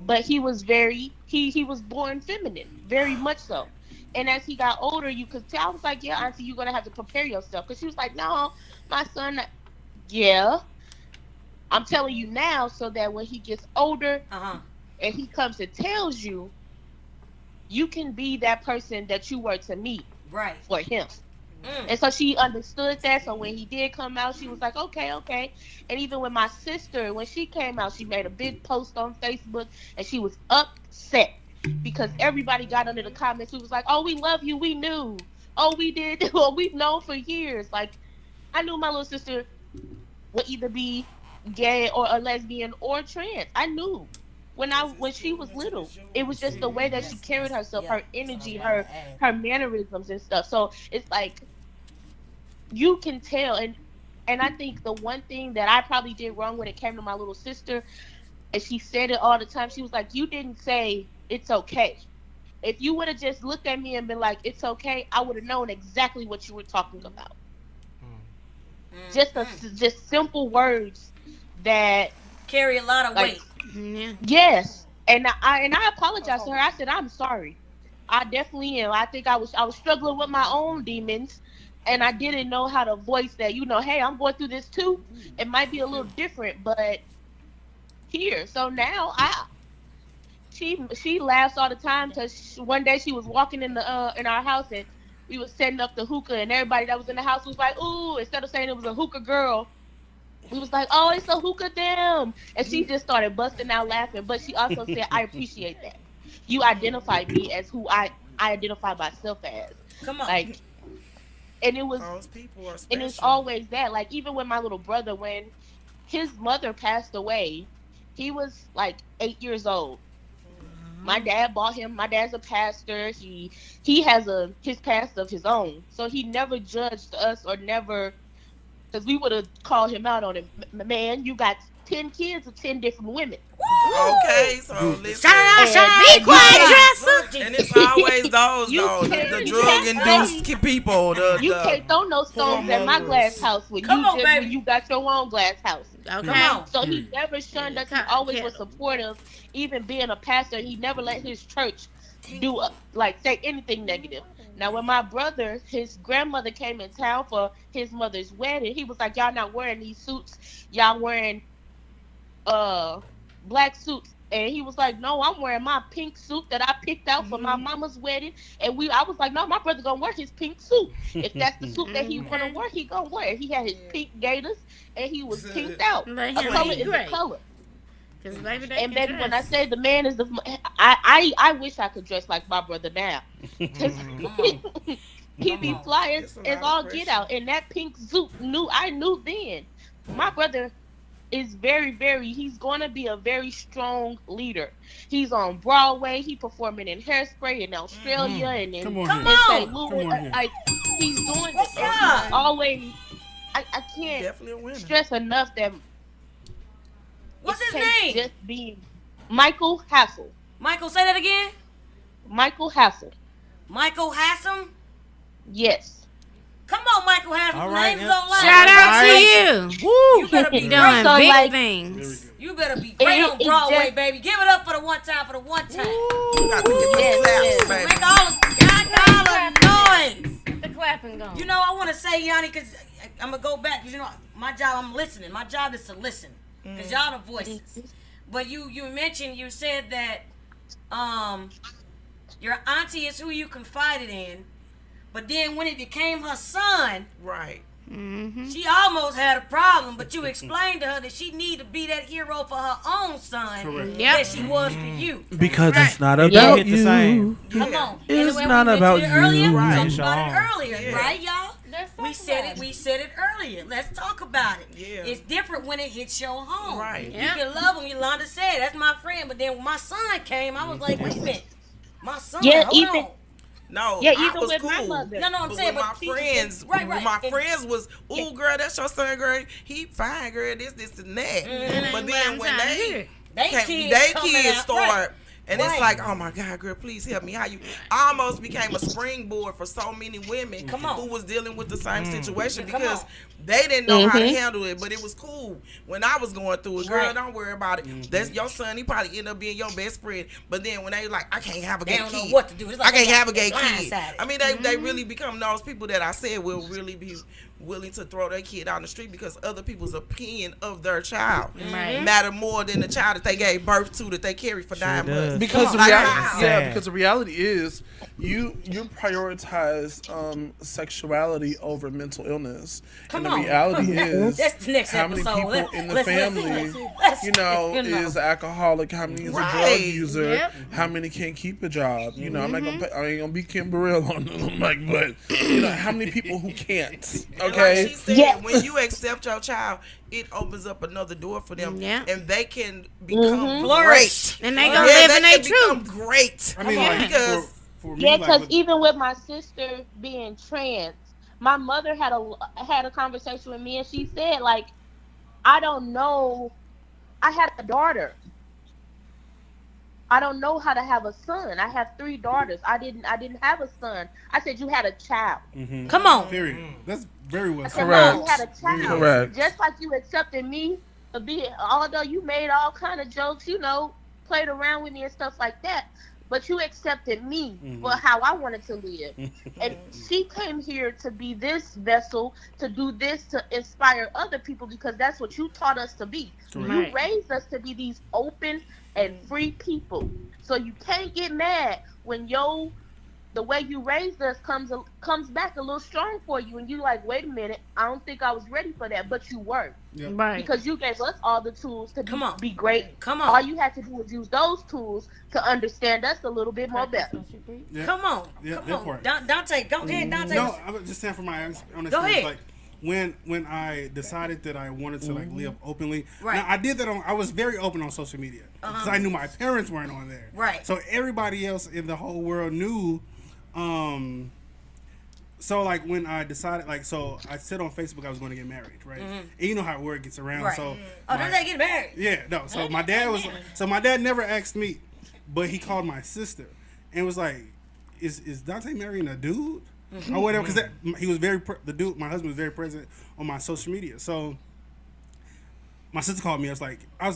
but he was he was born feminine, very much so. And as he got older, you could tell. I was like, yeah, auntie, you're going to have to prepare yourself. Because she was like, no, my son, yeah. I'm telling you now so that when he gets older and he comes and tells you, you can be that person that you were to me for him. And so she understood that. So when he did come out, she was like, okay. And even with my sister, when she came out, she made a big post on Facebook and she was upset because everybody got under the comments. Who was like, oh, we love you. We knew. Oh, we did. Well, we've known for years. Like, I knew my little sister would either be gay or a lesbian or trans. I knew. When she was little, it was just the way that she carried herself, her energy, her mannerisms and stuff. So it's like you can tell, and I think the one thing that I probably did wrong when it came to my little sister, and she said it all the time. She was like, "You didn't say it's okay. If you would have just looked at me and been like, it's okay, I would have known exactly what you were talking about." Just simple words that carry a lot of weight. Yes, and I apologized to her. I said, I'm sorry. I definitely am. I think I was struggling with my own demons, and I didn't know how to voice that. You know, hey, I'm going through this too. It might be a little different, but here. So now she laughs all the time because one day she was walking in our house and we was setting up the hookah, and everybody that was in the house was like, ooh, instead of saying it was a hookah girl, we was like, oh, it's a hookah them. And she just started busting out laughing. But she also said, I appreciate that. You identified me as who I identify myself as. Come on. Like, and it was, those people are special. And it's always that. Like, even with my little brother, when his mother passed away, he was like 8 years old. My dad bought him. My dad's a pastor. He has his past of his own. So he never judged us or never, because we would have called him out on it. Man, you got 10 kids with 10 different women. Okay, so listen. Be quiet, Dresser. And it's always those, the drug-induced people. You can't throw no stones at my glass house when you got your own glass house. Okay. Come on. So he never shunned us. He always was supportive. Even being a pastor, he never let his church say anything negative. Now, when my brother, his grandmother came in town for his mother's wedding, he was like, y'all not wearing these suits. Y'all wearing black suits. And he was like, no, I'm wearing my pink suit that I picked out for my mama's wedding. And I was like, no, my brother gonna wear his pink suit. If that's the suit that he wanna wear, he gonna wear it. He had his pink gaiters and he was pinked out. A color is a color. And baby, when I say the man is I wish I could dress like my brother now. He be fly as all get out. And that pink suit, I knew then. My brother is he's going to be a very strong leader. He's on Broadway. He performing in Hairspray in Australia and in St. Louis. Like, he's doing it. And always, I can't stress enough that. What's his name? Just being Michael Hassel. Michael, say that again. Michael Hassel. Michael Hassel? Yes. Come on, Michael Hassel. All right, Names don't lie. Shout out to you. Woo. You better be doing big things. You better be great on Broadway, baby. Give it up for the one time, You got to give claps, baby. Make all the noise. The clapping going. You know, I want to say, Yanni, because I'm going to go back. Because, you know, my job, I'm listening. My job is to listen. Because y'all the voices. But you mentioned, you said that your auntie is who you confided in. But then when it became her son, right, she almost had a problem. But you explained to her that she needed to be that hero for her own son that she was for you. Because it's not about you. The same. Come on, It's not about you. Earlier, Right. we talked about it earlier, right, y'all? We said it earlier. Let's talk about it. Yeah. It's different when it hits your home. Right. You can love him. Yolanda said that's my friend. But then when my son came, I was like, wait a minute, my son. Hold on. No, yeah, I even was with cool. my mother. No, I'm saying, but my friends, my friends was, ooh, girl, that's your son, girl. He fine, girl. This, and that. But then when they kids start. And it's like, oh my God, girl, please help me. How you almost became a springboard for so many women who was dealing with the same situation because they didn't know how to handle it. But it was cool when I was going through it. Girl, don't worry about it. That's your son. He probably end up being your best friend. But then when they like, I can't have a gay kid. They don't know what to do. It's like I can't have a gay kid. I mean, they really become those people that I said will really be willing to throw their kid out in the street because other people's opinion of their child matter more than the child that they gave birth to that they carry for 9 months. Because the reality is you prioritize sexuality over mental illness. The reality is that's the next how many episode. people in the family is alcoholic, how many is a drug user, how many can't keep a job. You know, I ain't gonna be Kim Burrell on them, like, but you know, how many people who can't. Okay. Like she said, when you accept your child, it opens up another door for them, and they can become great, and they gonna live in their truth. Great. I mean, like, because for me, because even with my sister being trans, my mother had a conversation with me, and she said, like, I don't know. I had a daughter. I don't know how to have a son. I have 3 daughters. I didn't have a son. I said, you had a child. Come on. That's very well said, correct. You had a child. Correct. Just like you accepted me, although you made all kind of jokes, you know, played around with me and stuff like that. But you accepted me for how I wanted to live. And she came here to be this vessel, to do this, to inspire other people, because that's what you taught us to be. You raised us to be these open and free people. So you can't get mad when the way you raised us comes back a little strong for you, and you like, wait a minute, I don't think I was ready for that, but you were. Yep. Right. Because you gave us all the tools to be great. Come on. All you had to do was use those tools to understand us a little bit more better. Yeah. Come on. Yeah, Come on. Dante, go ahead, Dante. No, I was just saying from my own experience. Go ahead. Like, when I decided that I wanted to like live openly, right. Now I did that I was very open on social media because I knew my parents weren't on there, right? So everybody else in the whole world knew. So like when I decided, like, so I said on Facebook I was going to get married, right? And you know how word gets around. Right. So don't they get married? Yeah, no. So my dad never asked me, but he called my sister and was like, "Is Dante marrying a dude?" Or whatever, because he was my husband was very present on my social media. So my sister called me. I was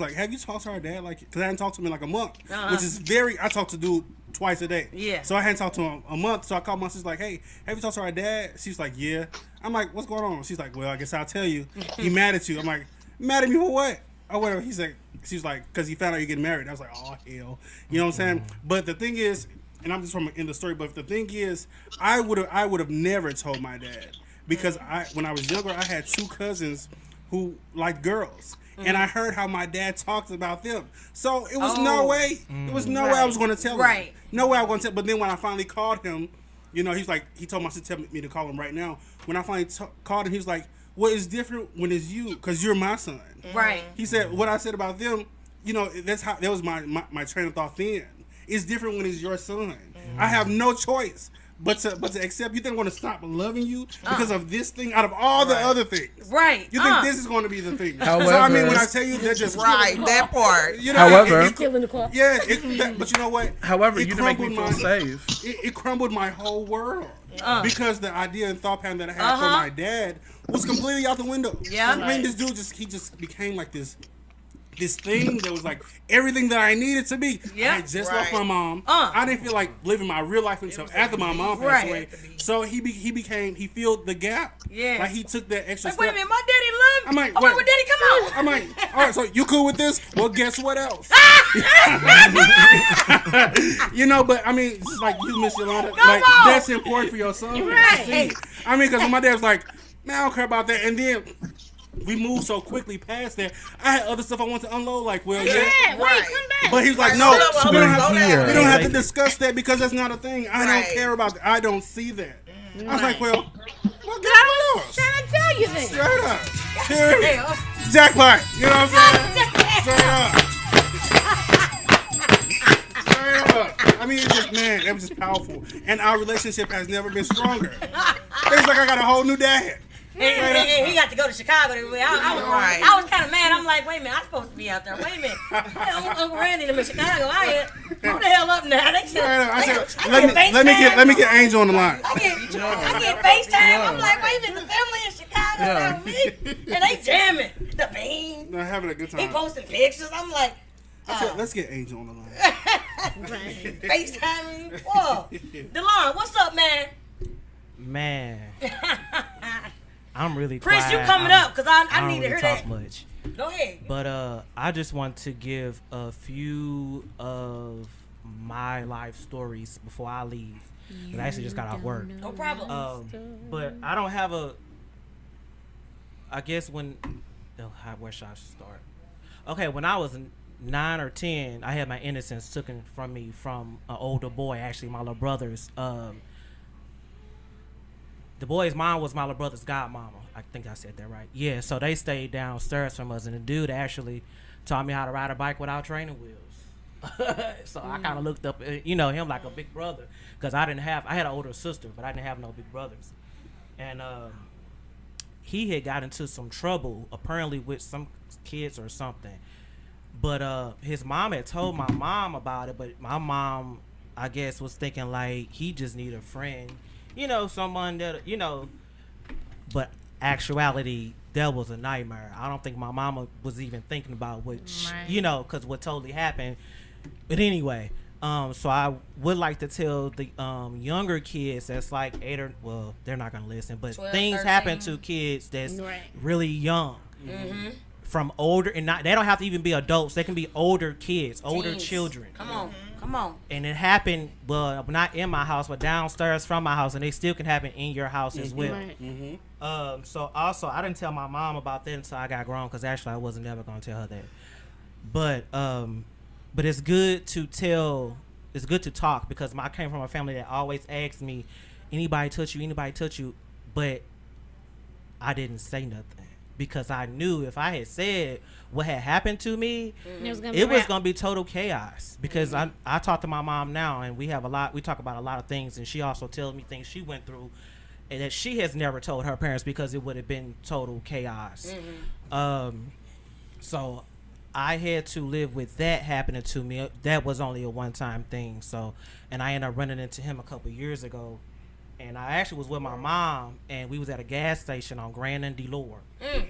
like, have you talked to our dad? Like, because I hadn't talked to him in like a month, which is I talk to dude twice a day. Yeah. So I hadn't talked to him a month. So I called my sister like, hey, have you talked to our dad? She's like, yeah. I'm like, what's going on? She's like, well, I guess I'll tell you. He mad at you. I'm like, mad at me for what? Or whatever. She's like, because he found out you're getting married. I was like, oh hell. You know what I'm saying? But the thing is, and I'm just in the story, but the thing is, I would have never told my dad, because when I was younger, I had 2 cousins who liked girls, and I heard how my dad talked about them. So it was no way. It was no way I was going to tell him. No way I was going to tell. But then when I finally called him, You know, he's like, he told my sister me to call him right now. When I finally called him, he was like, well, it's different when it's you, because you're my son. Right. He said, what I said about them, you know, that was my train of thought then. It's different when it's your son. I have no choice but to accept. You think I'm going to stop loving you because of this thing out of all the other things? Right. You think this is going to be the thing? However, so I mean, when I tell you they're just that part. You know, however, still in the car. yeah, but you know what? However, you didn't make me feel safe. It crumbled my whole world because the idea and thought pattern that I had for my dad was completely out the window. Yeah. I mean, this dude just became like this thing that was like everything that I needed to be. Yeah. I had just lost my mom. I didn't feel like living my real life until after my mom passed away. So he filled the gap. Yeah. Like he took that extra step. Wait a minute, my daddy loved me. I'm like, wait, daddy, come on. I'm like, all right, so you cool with this? Well, guess what else? You know, but I mean, it's like you, Miss Yolanda, like that's important for your son. Right. I mean, because my dad was like, man, I don't care about that, and then we moved so quickly past that. I had other stuff I wanted to unload. Like, well, wait, come back. but he's like, no, we don't have to Here. discuss that because that's not a thing. I don't care about that. I don't see that. I was like, well, what else? Trying to tell you this. Straight up. Here, jackpot. You know what I'm saying? Straight up. Straight up. I mean, it's just, man, it was just powerful. And our relationship has never been stronger. It's like I got a whole new dad. And he got to go to Chicago. I was kind of mad. I'm like, wait a minute, I'm supposed to be out there. Wait a minute. Uncle Randy them in Chicago. Hold the hell up now. They said, let me get Angel on the line. I get FaceTime. I'm like, wait a minute, the family in Chicago now with me. And they jamming. The bean. They're having a good time. He posting pictures. I'm like, I said, let's get Angel on the line. FaceTiming. Whoa. DeLon, what's up, man? Man. I'm really Chris, quiet. you coming up because I need to hear talk that. Much. Go ahead. But I just want to give a few of my life stories before I leave. I actually just got out work. No problem. But I don't have I guess where should I start? Okay, when I was 9 or 10, I had my innocence taken from me from an older boy, actually my little brother's. The boy's mom was my little brother's godmama. I think I said that right. Yeah, so they stayed downstairs from us, and the dude actually taught me how to ride a bike without training wheels. So I kind of looked up, him like a big brother, because I had an older sister, but I didn't have no big brothers. And he had got into some trouble, apparently with some kids or something. But his mom had told my mom about it, but my mom, I guess, was thinking like he just needed a friend. Someone that, but actuality, that was a nightmare. I don't think my mama was even thinking about because what totally happened. But anyway, so I would like to tell the younger kids that's like 8 or, well, they're not going to listen, but 12, things 13. happen to kids that's really young. Mm-hmm. From older, and they don't have to even be adults. They can be older kids, older children. Come on. And it happened, well, not in my house, but downstairs from my house, and they still can happen in your house as well. Right. So also, I didn't tell my mom about that until I got grown, because actually I wasn't never going to tell her that. But it's good to tell. It's good to talk, because I came from a family that always asked me, anybody touch you? But I didn't say nothing. Because I knew if I had said what had happened to me, it was gonna be total chaos. Because I talk to my mom now, and we talk about a lot of things, and she also tells me things she went through and that she has never told her parents, because it would have been total chaos. So I had to live with that happening to me. That was only a one-time thing. So, and I ended up running into him a couple years ago. And I actually was with my mom, and we was at a gas station on Grand and Delore. I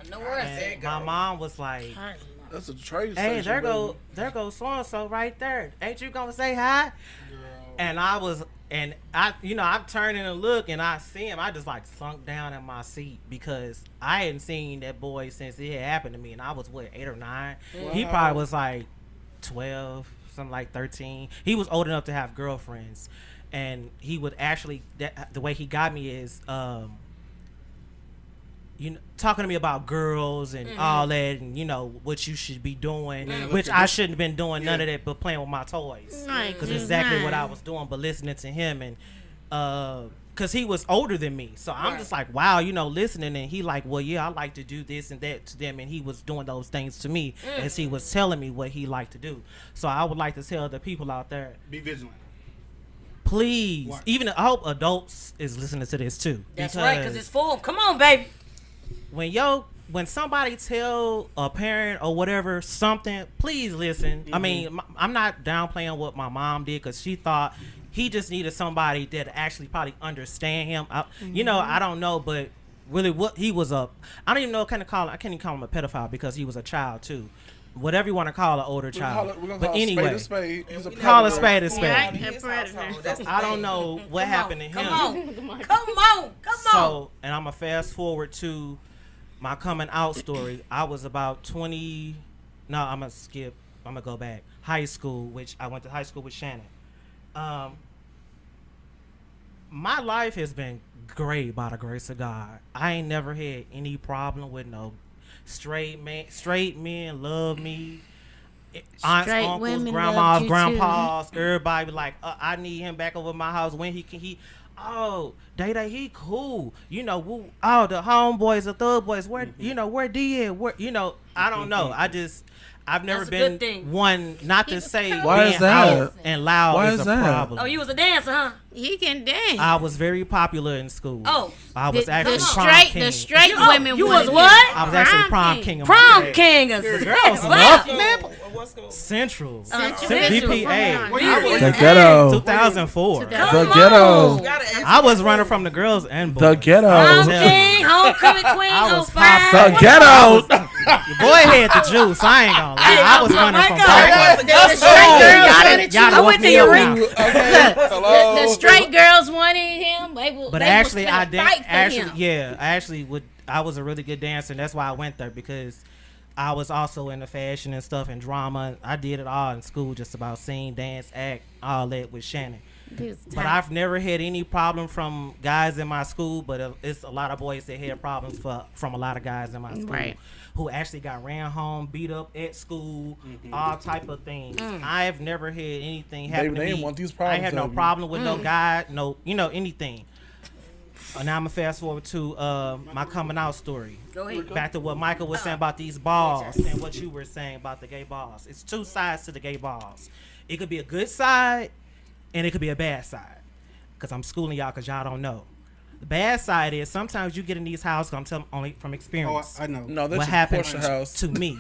know where I said go. My mom was like, "That's a train hey, station. there goes so and so right there. Ain't you gonna say hi?" Girl. And I'm turning and look, and I see him. I just like sunk down in my seat, because I hadn't seen that boy since it had happened to me, and I was 8 or 9. Wow. He probably was like 12, something like 13. He was old enough to have girlfriends. And he would actually, the way he got me is, talking to me about girls and all that, and what you should be doing, which I shouldn't have been doing none of that, but playing with my toys, because exactly what I was doing. But listening to him, and Cause he was older than me, so I'm just like, wow, listening, and he like, well, yeah, I like to do this and that to them, and he was doing those things to me as he was telling me what he liked to do. So I would like to tell the people out there, be vigilant. Please, even I hope adults is listening to this too. That's right, because it's full. Come on, baby. When somebody tell a parent or whatever something, please listen. I mean, I'm not downplaying what my mom did, because she thought he just needed somebody that actually probably understand him. I don't know, but really what he was I don't even know, I can't even call him a pedophile, because he was a child too. Whatever you want to call an older child. But anyway, call a spade a spade. I don't know what happened to him. Come on. So, and I'm going to fast forward to my coming out story. I was about 20. No, I'm going to skip. I'm going to go back. High school, which I went to high school with Shannon. My life has been great by the grace of God. I ain't never had any problem with no straight men love me. Aunts, uncles, grandmas, grandpas, everybody be like, I need him back over my house when he can. Day he cool. The homeboys, the thug boys, where D at? Where I don't know. I've never been one not to say being out and loud is a problem. Oh, you was a dancer, huh? He can dance. I was very popular in school. Oh, I was actually prom king. The straight women. You was what? I was actually prom king. Prom king. Girls, Central. BPA. The ghetto. 2004. The ghetto. I was running from the girls and boys. The ghetto. Prom king, homecoming queen. I was the ghetto. Your boy had the juice. I ain't gonna lie. I was running from boys. I went to your ring. The straight girls wanted him. But actually, I did. I was a really good dancer, and that's why I went there, because I was also into fashion and stuff and drama. I did it all in school, just about sing, dance, act, all that with Shannon. But I've never had any problem from guys in my school, but it's a lot of boys that had problems from a lot of guys in my school who actually got ran home, beat up at school, all type of things. I've never had anything happen to me. Want these problems, I had no problem with no guy, anything. Now I'm gonna fast forward to my coming out story. Go ahead. Back to what Michael was saying about these balls and what you were saying about the gay balls. It's two sides to the gay balls. It could be a good side, and it could be a bad side. Because I'm schooling y'all, because y'all don't know. The bad side is sometimes you get in these houses, I'm telling only from experience. Oh, I know. No, that's what happened to me.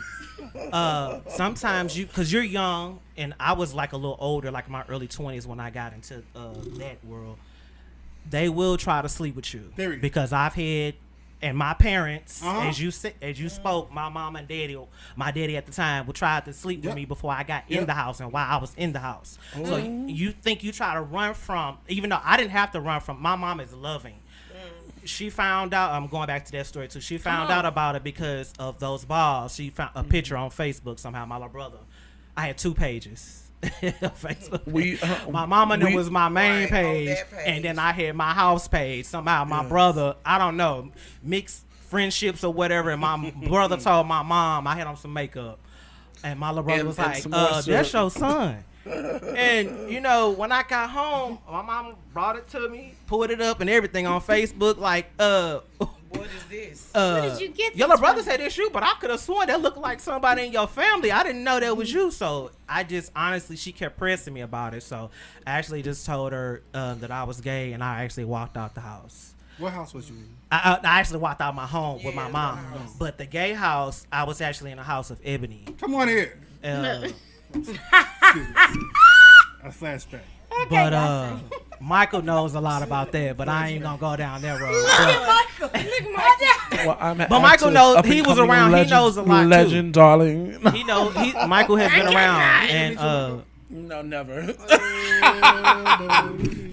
Sometimes because you're young, and I was like a little older, like my early 20s when I got into that world. They will try to sleep with you. Because I've had, and my parents, as you spoke, my mom and daddy, my daddy at the time, would try to sleep with me before I got in the house and while I was in the house. So you think you try to run from, even though I didn't have to run from, my mom is loving. She found out, I'm going back to that story too, she found out about it because of those balls. She found a picture on Facebook somehow, my little brother. I had 2 pages. Facebook. My mama knew was my main page, and then I had my house page. Somehow my brother, I don't know, mixed friendships or whatever, and my brother told my mom I had on some makeup, and my little brother was like, that's your son. And when I got home, my mom brought it to me, pulled it up and everything on Facebook, like what is this? Where did you get this your little brother said it's you, but I could have sworn that looked like somebody in your family. I didn't know that was you. So I just honestly, she kept pressing me about it. So I actually just told her that I was gay, and I actually walked out the house. What house was you in? I actually walked out my home with my mom. But the gay house, I was actually in a house of ebony. Come on here. A flashback. But Michael knows a lot about that, but I ain't gonna go down that road. But Michael knows, he was around. He knows a lot legend, too. Darling. He knows. Michael has been around, and no, never,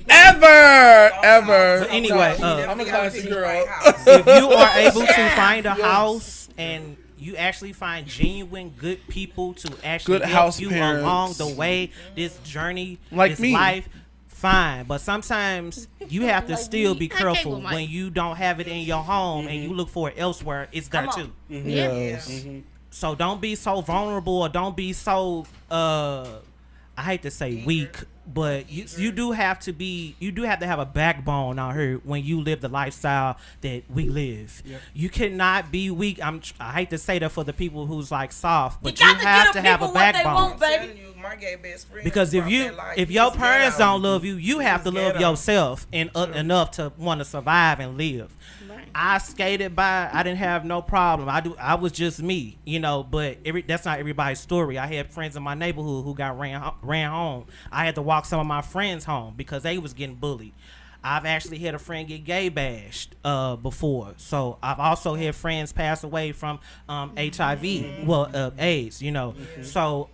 ever. But anyway, I'm a classy girl. If you are able to find a house and you actually find genuine good people to actually help you along the way, this journey, like this me. life, fine. But sometimes you have to still be careful when you don't have it in your home and you look for it elsewhere. It's there too. Yes. So don't be so vulnerable, or don't be so I hate to say weak, But you do have to have a backbone out here when you live the lifestyle that we live. Yep. You cannot be weak. I hate to say that for the people who's like soft, but you have to have a backbone. My gay best friend, because if your parents don't love you, you have to love yourself and enough to want to survive and live. Right. I skated by. I didn't have no problem. I was just me, But that's not everybody's story. I had friends in my neighborhood who got ran home. I had to walk some of my friends home because they was getting bullied. I've actually had a friend get gay bashed before. So I've also had friends pass away from HIV, AIDS. So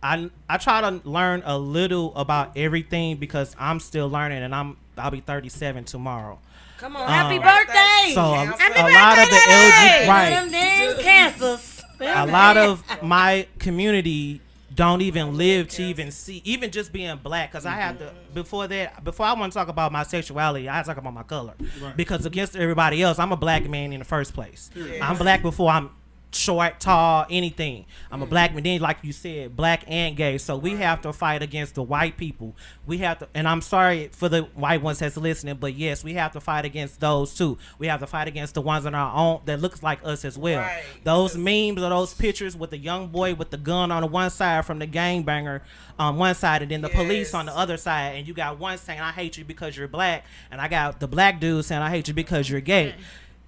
I try to learn a little about everything because I'm still learning, and I'll be 37 tomorrow. Come on, happy birthday! So happy a lot of the LGBT, right? Them damn cancers. A lot of my community don't even live to even see, even just being black. Because I have to before I want to talk about my sexuality, I have to talk about my color. Right. Because against everybody else, I'm a black man in the first place. Yes. I'm black before I'm short, tall, anything. I'm a black man. Then, like you said, black and gay. So we have to fight against the white people. We have to, and I'm sorry for the white ones that's listening, but yes, we have to fight against those too. We have to fight against the ones on our own that looks like us as well. Right. Those memes or those pictures with the young boy with the gun on the one side from the gangbanger on one side, and then the police on the other side, and you got one saying I hate you because you're black, and I got the black dude saying I hate you because you're gay.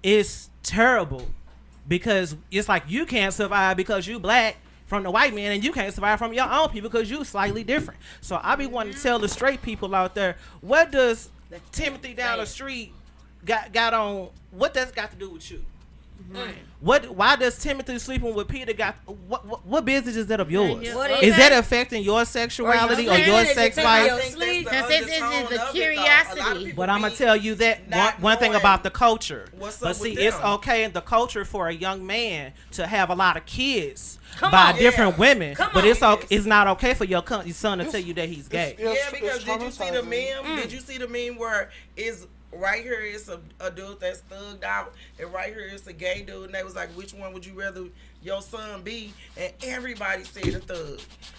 It's terrible. Because it's like you can't survive because you black from the white man, and you can't survive from your own people because you slightly different. So I be wanting to tell the straight people out there, what does Timothy down the street got on? What that's got to do with you? Mm-hmm. Why does Timothy sleeping with Peter got? What business is that of yours? Is that affecting your sexuality or your sex life? It's the curiosity. But I'm gonna tell you that one thing about the culture. But see, it's okay in the culture for a young man to have a lot of kids by different women, but it's not okay for your son to tell you that he's gay. Because did you see the meme? Did you see the meme where is? Right here is a dude that's thugged out, and right here is a gay dude, and they was like, which one would you rather your son be? And everybody said a thug.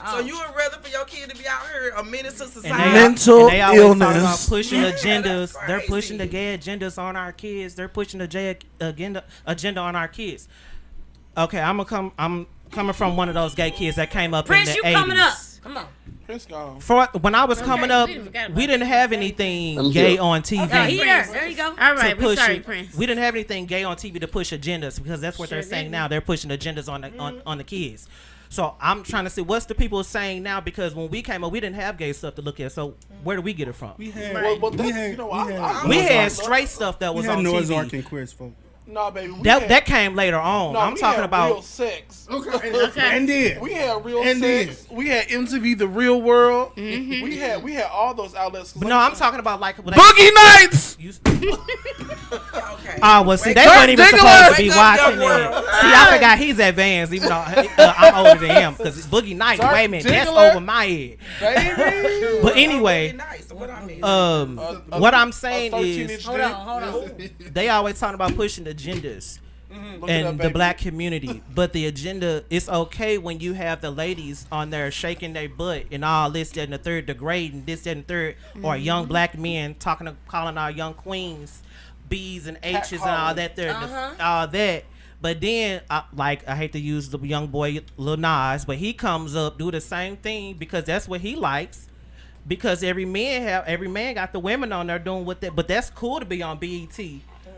So you would rather for your kid to be out here a menace to society? Mental and they always illness. Talk about pushing agendas. They're pushing the gay agendas on our kids. They're pushing the gay agenda on our kids. Okay, I'm coming from one of those gay kids that came up Prince, in the 80s. Prince, you coming up? Come on. When I was coming up, we didn't have anything gay on TV. Okay, there you go. All right, we're sorry, Prince. We didn't have anything gay on TV to push agendas because that's what they're saying now. They're pushing agendas on the kids. So I'm trying to see what's the people saying now, because when we came up, we didn't have gay stuff to look at. So where do we get it from? We had straight stuff that was on Noah's TV. Ark and Queers, folks. No, baby. That came later on. I'm talking about real sex. Okay. And then we had real sex. We had MTV, The Real World. Mm-hmm. We had all those outlets. But no, I'm talking about like Boogie Nights. Okay. Well, see, they weren't even supposed to be watching that. See, I forgot he's advanced, even though I'm older than him. Because Boogie Nights, wait a minute, that's over my head. Baby. But anyway, what I'm saying is, hold on. They always talking about pushing agendas and the black community, but the agenda, it's okay when you have the ladies on there shaking their butt and all this, that, and the third, degrading this, that, and the third, or young black men calling our young queens B's and H's and all that there, all that. But then, I hate to use the young boy Lil Nas, but he comes up do the same thing because that's what he likes. Because every man got the women on there doing what that, but that's cool to be on BET.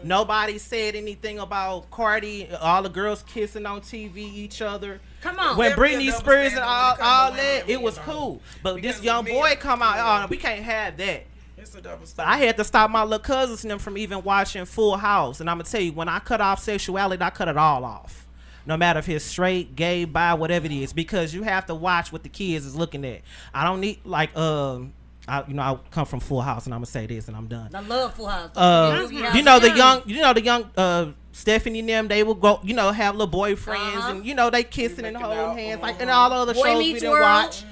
Nobody said anything about Cardi, all the girls kissing on TV each other. Come on. When Britney Spears and all that, it was cool. But because this young boy come out, we can't have that. It's a double standard. But I had to stop my little cousins and them from even watching Full House. And I'm going to tell you, when I cut off sexuality, I cut it all off. No matter if it's straight, gay, bi, whatever it is. Because you have to watch what the kids is looking at. I don't need, I come from Full House, and I'm gonna say this, and I'm done. I love Full House. The young Stephanie and them, they will go, have little boyfriends, and they kissing and holding hands, like in all the other shows we didn't watch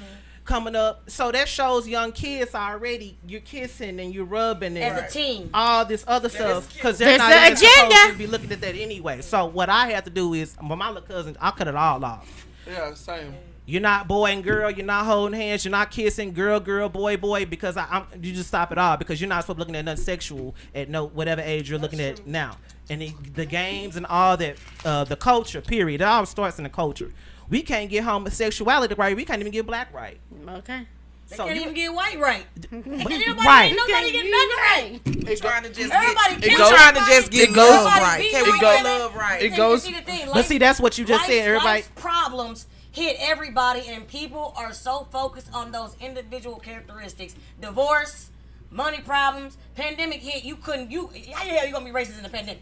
coming up. So that shows young kids already. You're kissing and you're rubbing and as a team, all this other stuff, because they're not even supposed to be looking at that anyway. So what I have to do is, with my little cousin, I cut it all off. Yeah, same. You're not boy and girl. You're not holding hands. You're not kissing girl, boy, because you just stop it all because you're not supposed to be looking at nothing sexual at whatever age you're looking at now. And the games and all that, the culture, period. It all starts in the culture. We can't get homosexuality right. We can't even get black right. Okay. They can't even get white right. Right. Nobody get nothing right. They trying to just Everybody get, trying to just get love right. Can we get love right? It goes. But see, that's what you just said. Everybody. Life's problems hit everybody, and people are so focused on those individual characteristics. Divorce, money problems, pandemic hit. How the hell you gonna be racist in the pandemic?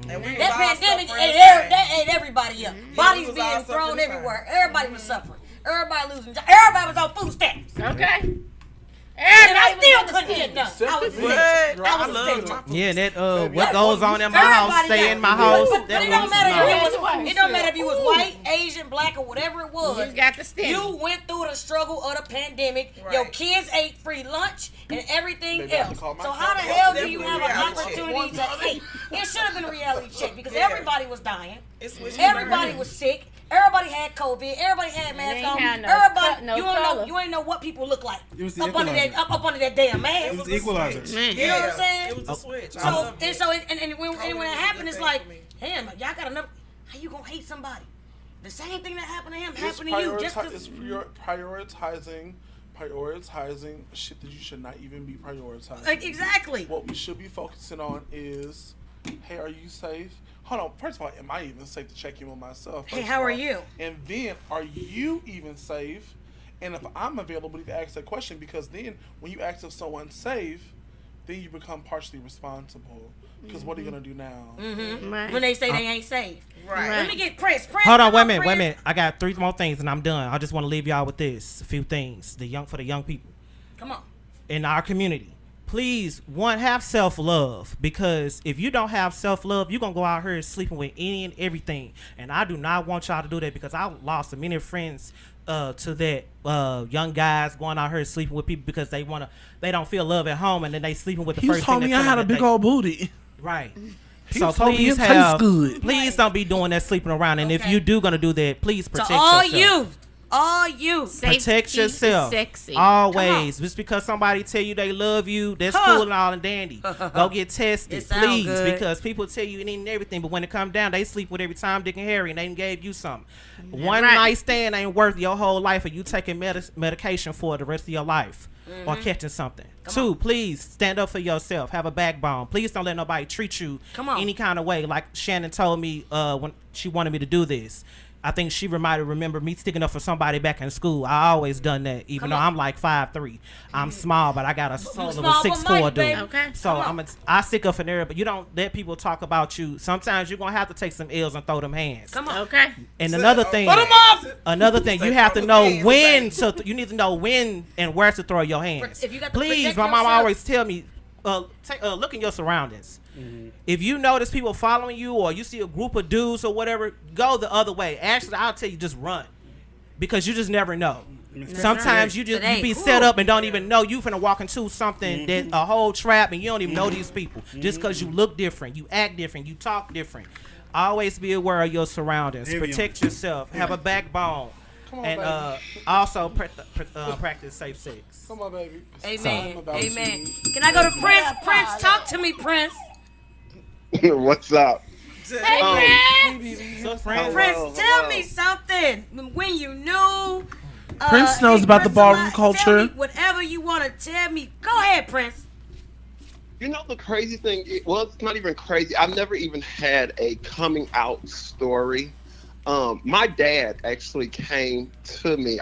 And that pandemic ate everybody up. Bodies being thrown everywhere. Everybody was suffering. Everybody losing jobs. Everybody was on food stamps. Okay. And I still couldn't get done. I was sick. Yeah, that what goes on in my house, stay in my house. But it don't matter if you was white, Asian, black, or whatever it was. You got the stem. You went through the struggle of the pandemic. Right. Your kids ate free lunch and everything else. So how the hell do you have an opportunity to eat? It should have been a reality check because everybody was dying. Everybody was sick. Everybody had COVID. Everybody had masks on. Everybody, you ain't know what people look like up under that damn mask. It was the equalizer. You know what I'm saying? It was a switch. And when it happened, it's like, damn, y'all got enough. How you gonna hate somebody? The same thing that happened to him happened to you. Just it's prioritizing shit that you should not even be prioritizing. Exactly. What we should be focusing on is, hey, are you safe? Hold on. First of all, am I even safe to check in with myself? Hey, how are you? And then, are you even safe? And if I'm available to ask that question, because then when you ask if someone's safe, then you become partially responsible. Because what are you gonna do now? Mm-hmm. Right. When they say they ain't safe. Right. Let me get Prince. Hold on, wait a minute. I got 3 more things and I'm done. I just want to leave y'all with this. A few things. For the young people. Come on. In our community. Please, have self-love, because if you don't have self-love, you're going to go out here sleeping with any and everything. And I do not want y'all to do that, because I lost many friends to that. Young guys going out here sleeping with people because they don't feel love at home, and then they sleeping with the first thing. He told me I had a big old booty. Right. So please don't be doing that sleeping around. And if you do going to do that, please protect yourself. All you protect yourself always. Just because somebody tell you they love you, that's cool and all and dandy. Go get tested, please, because people tell you any and everything, but when it comes down, they sleep with every Tom, Dick, and Harry, and they gave you something. One night stand ain't worth your whole life, or you taking medication for the rest of your life, or catching something. Two, please stand up for yourself. Have a backbone. Please don't let nobody treat you any kind of way. Like Shannon told me when she wanted me to do this. I think she might remember me sticking up for somebody back in school. I always done that, even though I'm like 5'3". I'm small, but I got a soul of a 6'4" dude. Okay. So I stick up for there, but you don't let people talk about you. Sometimes you're gonna have to take some L's and throw them hands. Come on. Okay. And another thing, you have to know when. So you need to know when and where to throw your hands. If you got to please, my mom always tell me, look in your surroundings. Mm-hmm. If you notice people following you, or you see a group of dudes or whatever, go the other way. Actually, I'll tell you, just run, because you just never know. Sometimes you be set up and don't even know you finna walk into something that a whole trap, and you don't even know these people just because you look different, you act different, you talk different. Always be aware of your surroundings. Protect yourself. Have a backbone. And also practice safe sex. Come on, baby. Amen. Amen. Can I go to Prince? Prince, talk to me, Prince. What's up? Hey, Prince, tell me something. When you knew. Prince knows about the ballroom culture. Tell me whatever you want to tell me. Go ahead, Prince. You know, the crazy thing, it's not even crazy. I've never even had a coming out story. My dad actually came to me.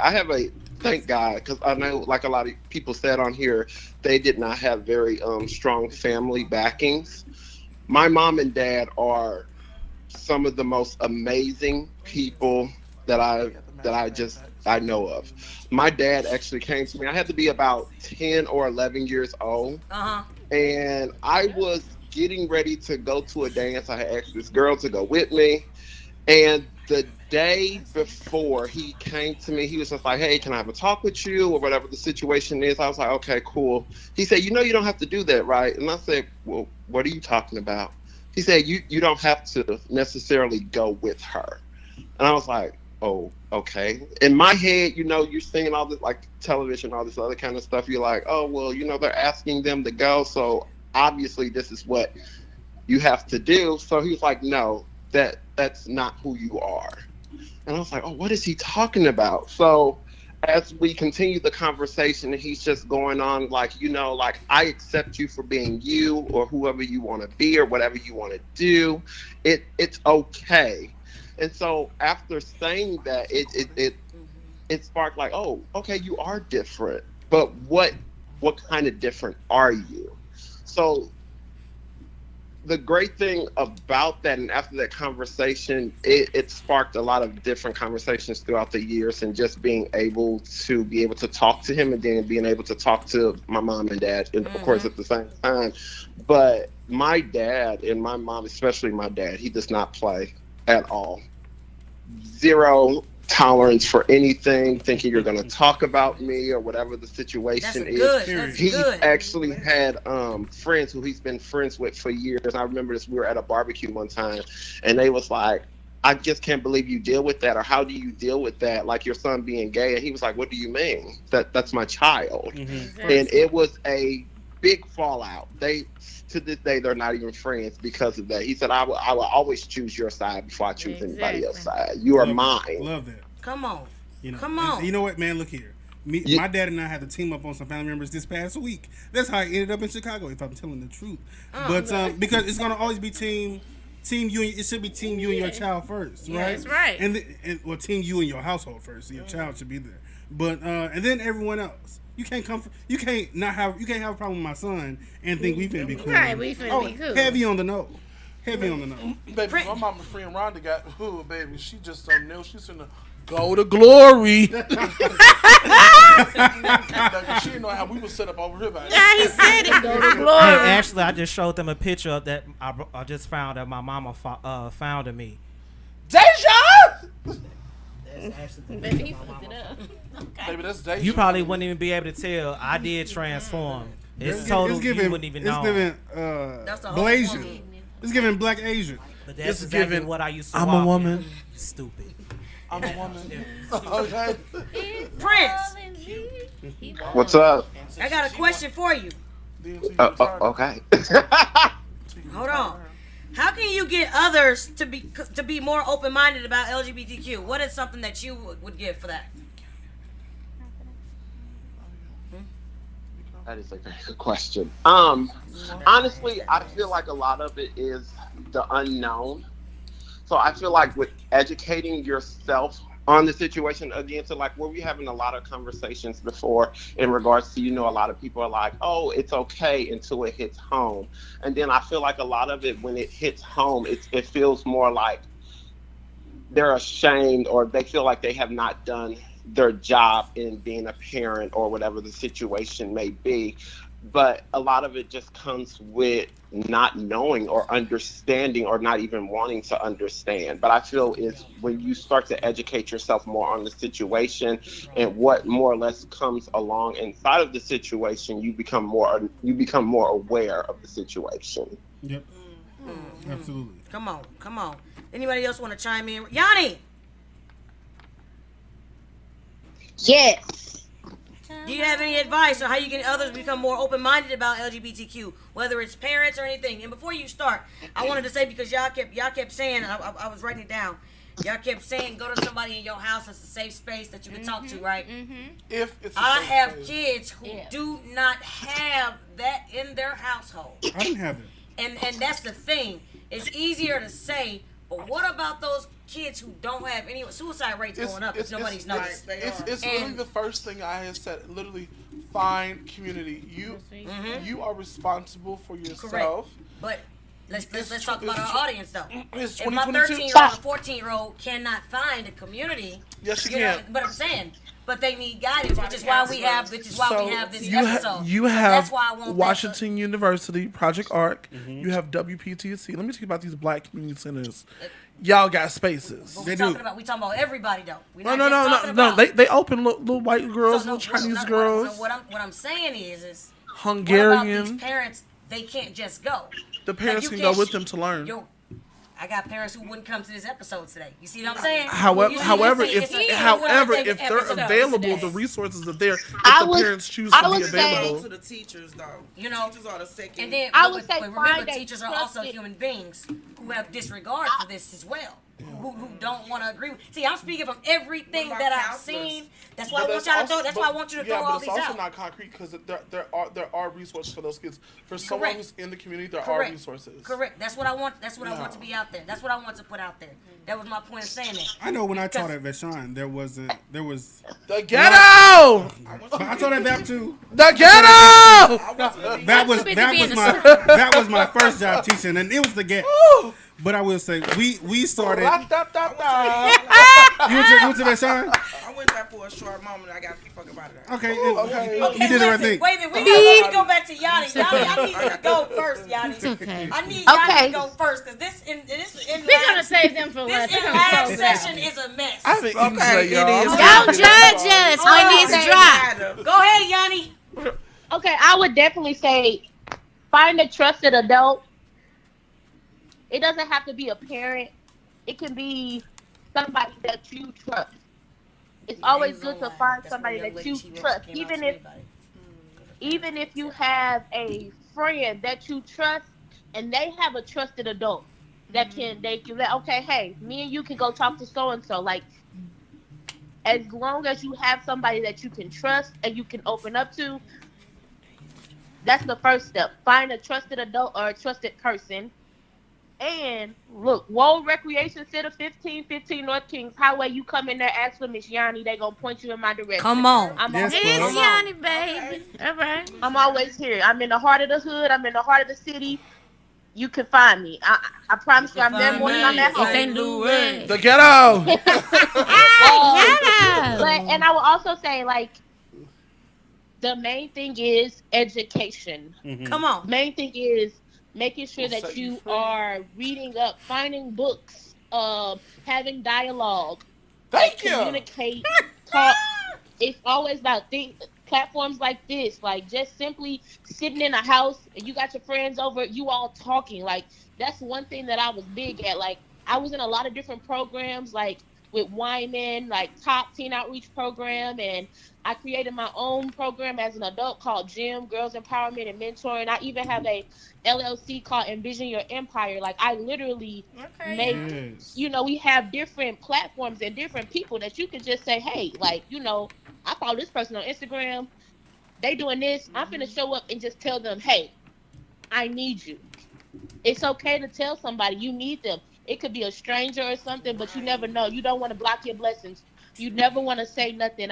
Thank God, because I know, like a lot of people said on here, they did not have very strong family backings. My mom and dad are some of the most amazing people that I know of. My dad actually came to me. I had to be about 10 or 11 years old. And I was getting ready to go to a dance. I had asked this girl to go with me. And the day before he came to me, he was just like, hey, can I have a talk with you, or whatever the situation is? I was like, okay, cool. He said, you know, you don't have to do that, right? And I said, well, what are you talking about? He said, you don't have to necessarily go with her. And I was like, oh, okay. In my head, you're seeing all this like television, all this other kind of stuff. You're like, oh well, they're asking them to go, so obviously this is what you have to do. So he's like, no, that's not who you are. And I was like, oh, what is he talking about? So as we continue the conversation, he's just going on like, like, I accept you for being you or whoever you want to be or whatever you want to do. It's okay. And so after saying that, it sparked like, oh, okay, you are different. But what kind of different are you? So the great thing about that, and after that conversation, it sparked a lot of different conversations throughout the years, and just being able to talk to him, and then being able to talk to my mom and dad, and of course at the same time. But my dad and my mom, especially my dad, he does not play at all. Zero tolerance for anything, thinking you're going to talk about me or whatever the situation is. He's actually had friends who he's been friends with for years. I remember this, we were at a barbecue one time, and they was like, I just can't believe you deal with that, or how do you deal with that, like your son being gay? And he was like, what do you mean? That's my child. And it was a big fallout. To this day, they're not even friends because of that. He said, I will always choose your side before I choose anybody else's side. You are mine. Love that. Come on. Come on. And you know what, man? Look here. My dad and I had to team up on some family members this past week. That's how I ended up in Chicago, if I'm telling the truth. But because it's gonna always be team you. It should be team you and your child first, right? That's right. And team you and your household first. So your child should be there. But and then everyone else. You can't have a problem with my son and think we finna be cool. Right, we finna be cool. Heavy on the no. Heavy on the no. Baby, my mama friend Rhonda got, baby, she just don't know. She's gonna go to glory. She didn't know how we was set up over here. Yeah, he said it. Go to glory. Hey, actually, I just showed them a picture of that. I just found that my mama found of me. Deja! Baby, he fucked it up. Okay. Baby, that's Deja. You probably wouldn't even be able to tell. I did transform. It's total. You wouldn't even know. It's giving Blasian. It's giving Black Asian. But that's exactly what I used to I'm walk a woman. in. Stupid. I'm a woman. Okay. Prince. What's up? I got a question for you. Okay. Hold on. How can you get others to be more open-minded about LGBTQ? What is something that you would give for that? That is a very good question. Honestly, I feel like a lot of it is the unknown. So I feel like with educating yourself on the situation, again, so like, we're having a lot of conversations before in regards to, a lot of people are like, oh, it's okay until it hits home. And then I feel like a lot of it, when it hits home, it feels more like they're ashamed, or they feel like they have not done their job in being a parent, or whatever the situation may be. But a lot of it just comes with not knowing or understanding, or not even wanting to understand. But I feel is when you start to educate yourself more on the situation and what more or less comes along inside of the situation, you become more aware of the situation. Yep. Absolutely. Come on. Anybody else want to chime in? Yanni. Yes. Do you have any advice on how you can others become more open-minded about LGBTQ, whether it's parents or anything? And before you start, I wanted to say, because y'all kept saying, I was writing it down. Y'all kept saying, go to somebody in your house that's a safe space that you can talk to, right? If it's I have kids who do not have that in their household. I didn't have it. And that's the thing. It's easier to say, but what about those kids who don't have any suicide rates going up if nobody's noticed? It's literally the first thing I had said. Literally, find community. You are responsible for yourself. Correct. But let's talk about our audience though. It's if my 2022. 13-year-old and 14-year-old cannot find a community, yes, she can. But I'm saying, but they need guidance, which is why we have this episode. You so have that's why I want Washington University, Project ARC. You have WPTC. Let me tell you about these Black community centers. Y'all got spaces. We talking about everybody though. No. They open little white girls, little Chinese girls. What I'm saying is Hungarian. What about these parents? They can't just go. The parents can go with them to learn. I got parents who wouldn't come to this episode today. You see what I'm saying? However, If they're available, the resources are there. If I the would- parents choose I to be would say- available. To the teachers, though. You know, teachers are the second. And then, I would say but remember, find a teachers are also trusted- human beings who have disregard for this as well. Who don't want to agree with. See, I'm speaking from everything What that about I've counselors? seen. That's why I want y'all to throw. That's why I want you to throw all but these it's also out. not concrete because there are resources for those kids. For someone who's in the community, there are resources. Correct. That's what I want. That's what I want to be out there. That's what I want to put out there. That was my point of saying that. I know when I taught at Vashon, there was the ghetto. I taught at that too. The ghetto. That was my first job teaching, and it was the ghetto. But I will say we started. You went to Vashon? I went there for a short moment. I got the fuck about it. Okay, Okay, you did the right thing. Wait a minute, we got to go back to Yanni. Yanni, I need you to go first, Yanni. Okay. I need Yanni to go first because this We're gonna save them for this last. last session is a mess. I haven't eaten today, y'all. Don't judge us when these drop. Go ahead, Yanni. Okay, I would definitely say find a trusted adult. It doesn't have to be a parent. It can be somebody that you trust. It's always good to find somebody that you trust, even if you have a friend that you trust and they have a trusted adult that can let, okay, hey, me and you can go talk to so and so. Like, as long as you have somebody that you can trust and you can open up to, that's the first step. Find a trusted adult or a trusted person. And look, Wold Recreation Center, 1515 North Kings Highway. You come in there, ask for Miss Yanni. They gonna point you in my direction. Come on. It's Yanni, baby. All right. I'm always here. I'm in the heart of the hood. I'm in the heart of the city. You can find me. I promise you, I'm there more than I'm at home. St. Louis. The ghetto. But and I will also say, like, the main thing is education. Come on. Main thing is making sure that you are reading up, finding books, having dialogue, communicate, talk. It's always about platforms like this, like just simply sitting in a house and you got your friends over, you all talking. Like, that's one thing that I was big at. Like, I was in a lot of different programs, like with Wyman, like Top Teen Outreach Program, and I created my own program as an adult called GYM, Girls Empowerment and Mentoring. I even have a LLC called Envision Your Empire. Like, I literally make, we have different platforms and different people that you can just say, hey, like, I follow this person on Instagram. They doing this. I'm finna show up and just tell them, hey, I need you. It's okay to tell somebody you need them. It could be a stranger or something, but you never know. You don't want to block your blessings. You never want to say nothing.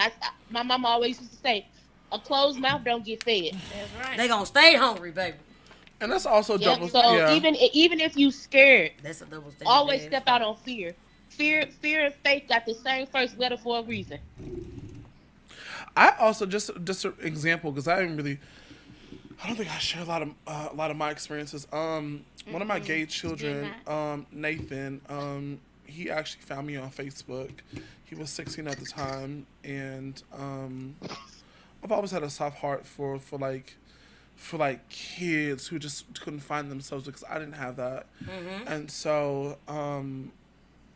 My mama always used to say, a closed mouth don't get fed. That's right. They gonna stay hungry, baby. And that's also double. So even if you scared, that's a double standard. Always step out on fear. Fear and faith got the same first letter for a reason. I also just an example, because I don't think I share a lot of my experiences. One of my gay children, Nathan, he actually found me on Facebook. He was 16 at the time, and I've always had a soft heart for kids who just couldn't find themselves, because I didn't have that. And so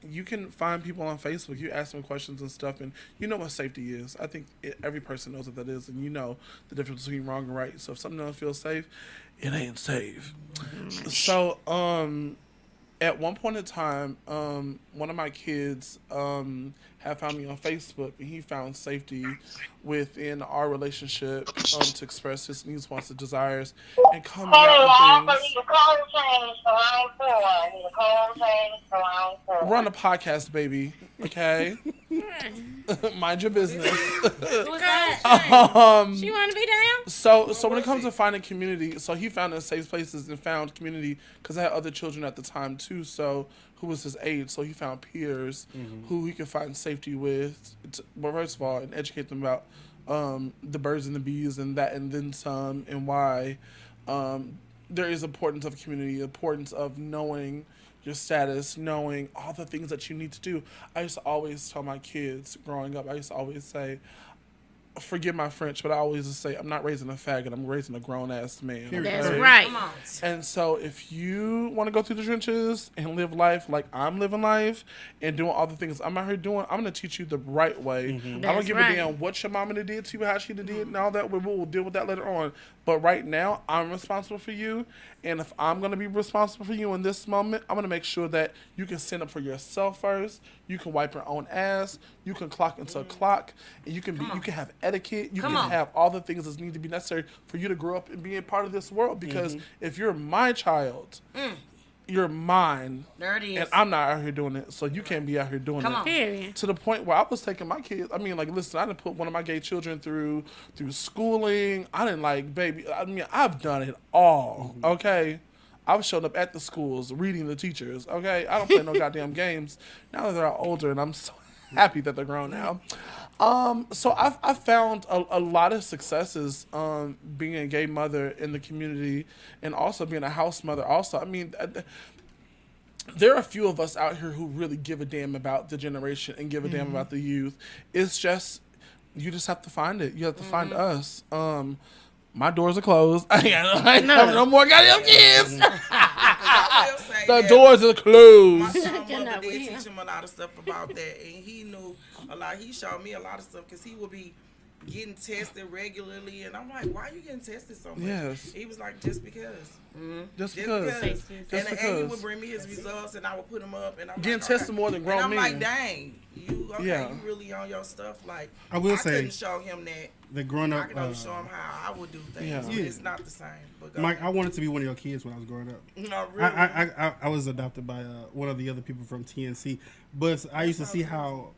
you can find people on Facebook. You ask them questions and stuff, and you know what safety is. I think every person knows what that is, and you know the difference between wrong and right. So if something don't feel safe, it ain't safe. So at one point in time, one of my kids had found me on Facebook, and he found safety within our relationship to express his needs, wants, and desires, and come out with things. We're on a podcast, baby. Okay, mind your business. Who's that? She want to be down? So when it comes to finding community, so he found in safe places and found community, because I had other children at the time too. So who was his age? So he found peers who he could find safety with. Well, first of all, and educate them about the birds and the bees and that, and then some, and why there is importance of community, importance of knowing your status, knowing all the things that you need to do. I used to always tell my kids growing up, I used to always say, forgive my French, but I always just say I'm not raising a faggot. I'm raising a grown ass man. That's right. Come on. And so if you want to go through the trenches and live life like I'm living life and doing all the things I'm out here doing, I'm going to teach you the right way. I don't give a damn what your mama did to you, how she did, and all that. We'll deal with that later on. But right now, I'm responsible for you. And if I'm going to be responsible for you in this moment, I'm going to make sure that you can stand up for yourself first. You can wipe your own ass. You can clock into a clock. And you can have etiquette. You can have all the things that need to be necessary for you to grow up and be a part of this world. Because if you're my child, you're mine. There it is. And I'm not out here doing it. So you can't be out here doing it. Period. To the point where I was taking my kids. I mean, like, listen, I didn't put one of my gay children through schooling. I didn't baby. I mean, I've done it all. Okay. I've shown up at the schools reading the teachers. Okay. I don't play no goddamn games. Now that they're all older, and I'm so happy that they're grown now. So I've found a lot of successes being a gay mother in the community and also being a house mother also. I mean, there are a few of us out here who really give a damn about the generation and give a damn about the youth. It's just, you just have to find it. You have to find us. My doors are closed. I ain't have no more goddamn kids. The doors are closed. My son mother did teach him a lot of stuff about that, and he knew a lot. He showed me a lot of stuff because he would be getting tested regularly, and I'm like, "Why are you getting tested so much?" Yes. He was like, "Just because." Just because. And he would bring me his results, and I would put them up, and I'm getting like, tested more than grown men. And I'm like, "Dang, you you really on your stuff?" Like, I will say, couldn't show him that. The grown up. I can only show him how I would do things. But it's not the same. But Mike, I wanted to be one of your kids when I was growing up. No, really. I was adopted by one of the other people from TNC, but I used to see how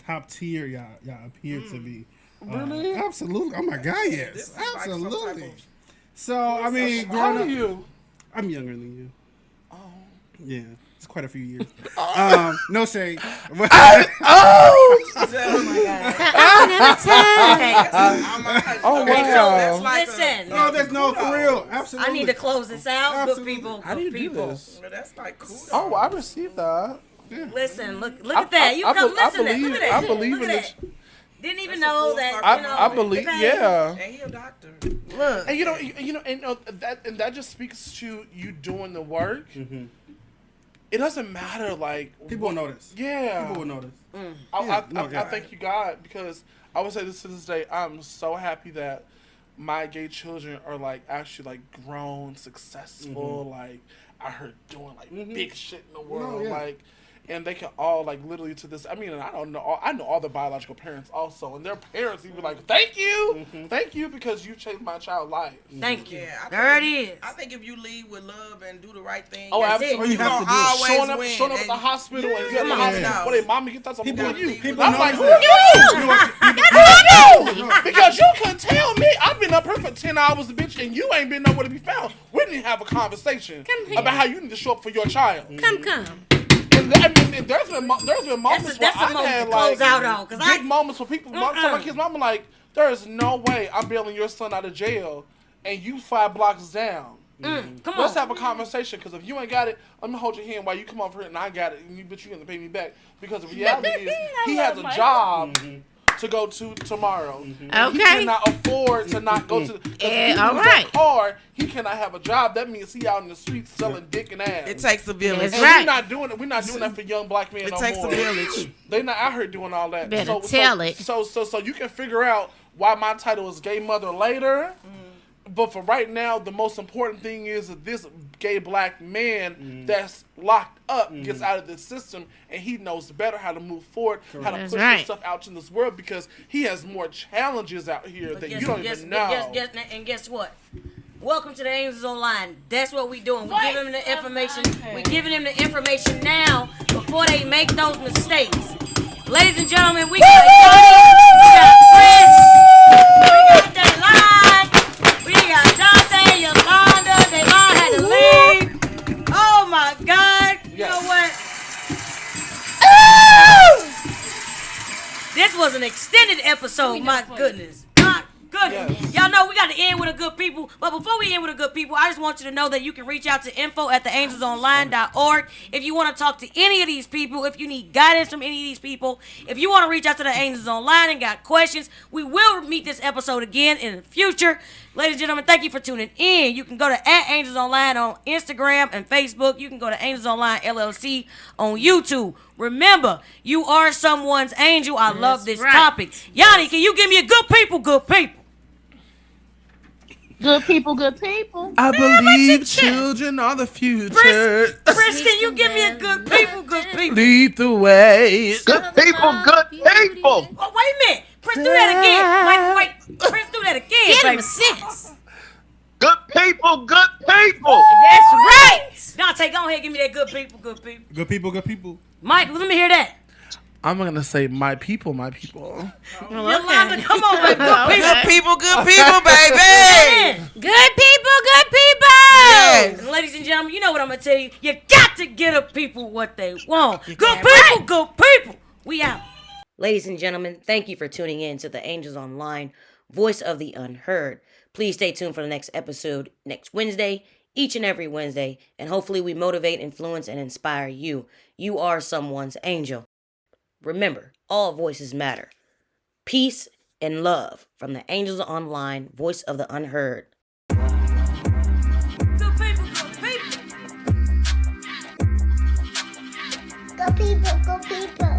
top tier y'all appeared to be. Really? Absolutely. Oh my God, yes. Absolutely. Like so I mean, how old growing are up, you? I'm younger than you. Oh. Yeah. It's quite a few years. No shade. Oh my God. Oh wow. Listen. No, there's no for real. Absolutely. I need to close this out. Absolutely. Good people. How do you do people. this? Well, that's like cool. Oh, I received that. Yeah. Listen, look at that. You come listen to that. Look at that. I believe look in at it. that. Didn't even know that. I believe, yeah. And he a doctor. Look. And that just speaks to you doing the work. Mm-hmm. It doesn't matter, like people will notice. Yeah, people will notice. I thank you, God, because I would say this to this day. I'm so happy that my gay children are like actually like grown, successful. Like I heard doing like big shit in the world, like. And they can all like literally to this. I mean, and I don't know. I know all the biological parents also, and their parents even like, "Thank you, because you changed my child's life." Thank you. Yeah, there it is. I think if you lead with love and do the right thing, oh, absolutely, you gonna always win. Showing up at the hospital and getting the hospital. Well, they mommy get that people you. People I'm like, who you? Because you couldn't tell me. I've been up here for 10 hours, bitch, and you ain't been nowhere to be found. We didn't have a conversation about how you need to show up for your child. Come. And there's been moments where I've had like big moments where people, some of my kids' mama like, there is no way I'm bailing your son out of jail, and you 5 blocks down. Let's have a conversation, because if you ain't got it, let me hold your hand while you come over here and I got it, and you gonna pay me back. Because the reality is, he has a job to go to tomorrow. Okay. He cannot afford to not go to. All right. Or he cannot have a job. That means he out in the streets selling dick and ass. It takes a village. That's right. We're not doing it. We're not doing that for young black men. It takes a village. They not out here doing all that. Better tell it. So you can figure out why my title is gay mother later. But for right now, the most important thing is that this gay black man that's locked up gets out of this system, and he knows better how to move forward, how to push himself out in this world, because he has more challenges out here that you don't even know. And guess what? Welcome to the Angels Online. That's what we doing. We giving him the information. We giving him the information now before they make those mistakes. Ladies and gentlemen, we got Johnny, we got Chris, we got that line. We got Dante, Yolanda. Devon had to leave. Oh my God. You know what? This was an extended episode. My goodness. My goodness. Y'all know we got to end with with a good people. But before we end with a good people, I just want you to know that you can reach out to info@theangelsonline.org if you want to talk to any of these people, if you need guidance from any of these people, if you want to reach out to the Angels Online and got questions. We will meet this episode again in the future. Ladies and gentlemen, thank you for tuning in. You can go to @AngelsOnline on Instagram and Facebook. You can go to Angels Online LLC on YouTube. Remember, you are someone's angel. I love this topic. Yanni, can you give me a good people, good people? Good people, good people. I believe children are the future. Chris, can you give me a good people, good people? Lead the way. Good people, good people. Oh, wait a minute. Chris, do that again. Wait. Chris, do that again. Give him baby. a sense. Good people, good people. That's right. Dante, go ahead, give me that good people, good people. Good people, good people. Mike, let me hear that. I'm going to say my people, my people. Yolanda, come on, baby. Good people, baby. Good people, good people. Yes. And ladies and gentlemen, you know what I'm going to tell you. You got to get a people what they want. Good people, right. good people. We out. Ladies and gentlemen, thank you for tuning in to the Angels Online, Voice of the Unheard. Please stay tuned for the next episode next Wednesday, each and every Wednesday, and hopefully we motivate, influence, and inspire you. You are someone's angel. Remember, all voices matter. Peace and love from the Angels Online, Voice of the Unheard. Good people, good people. Good people, good people.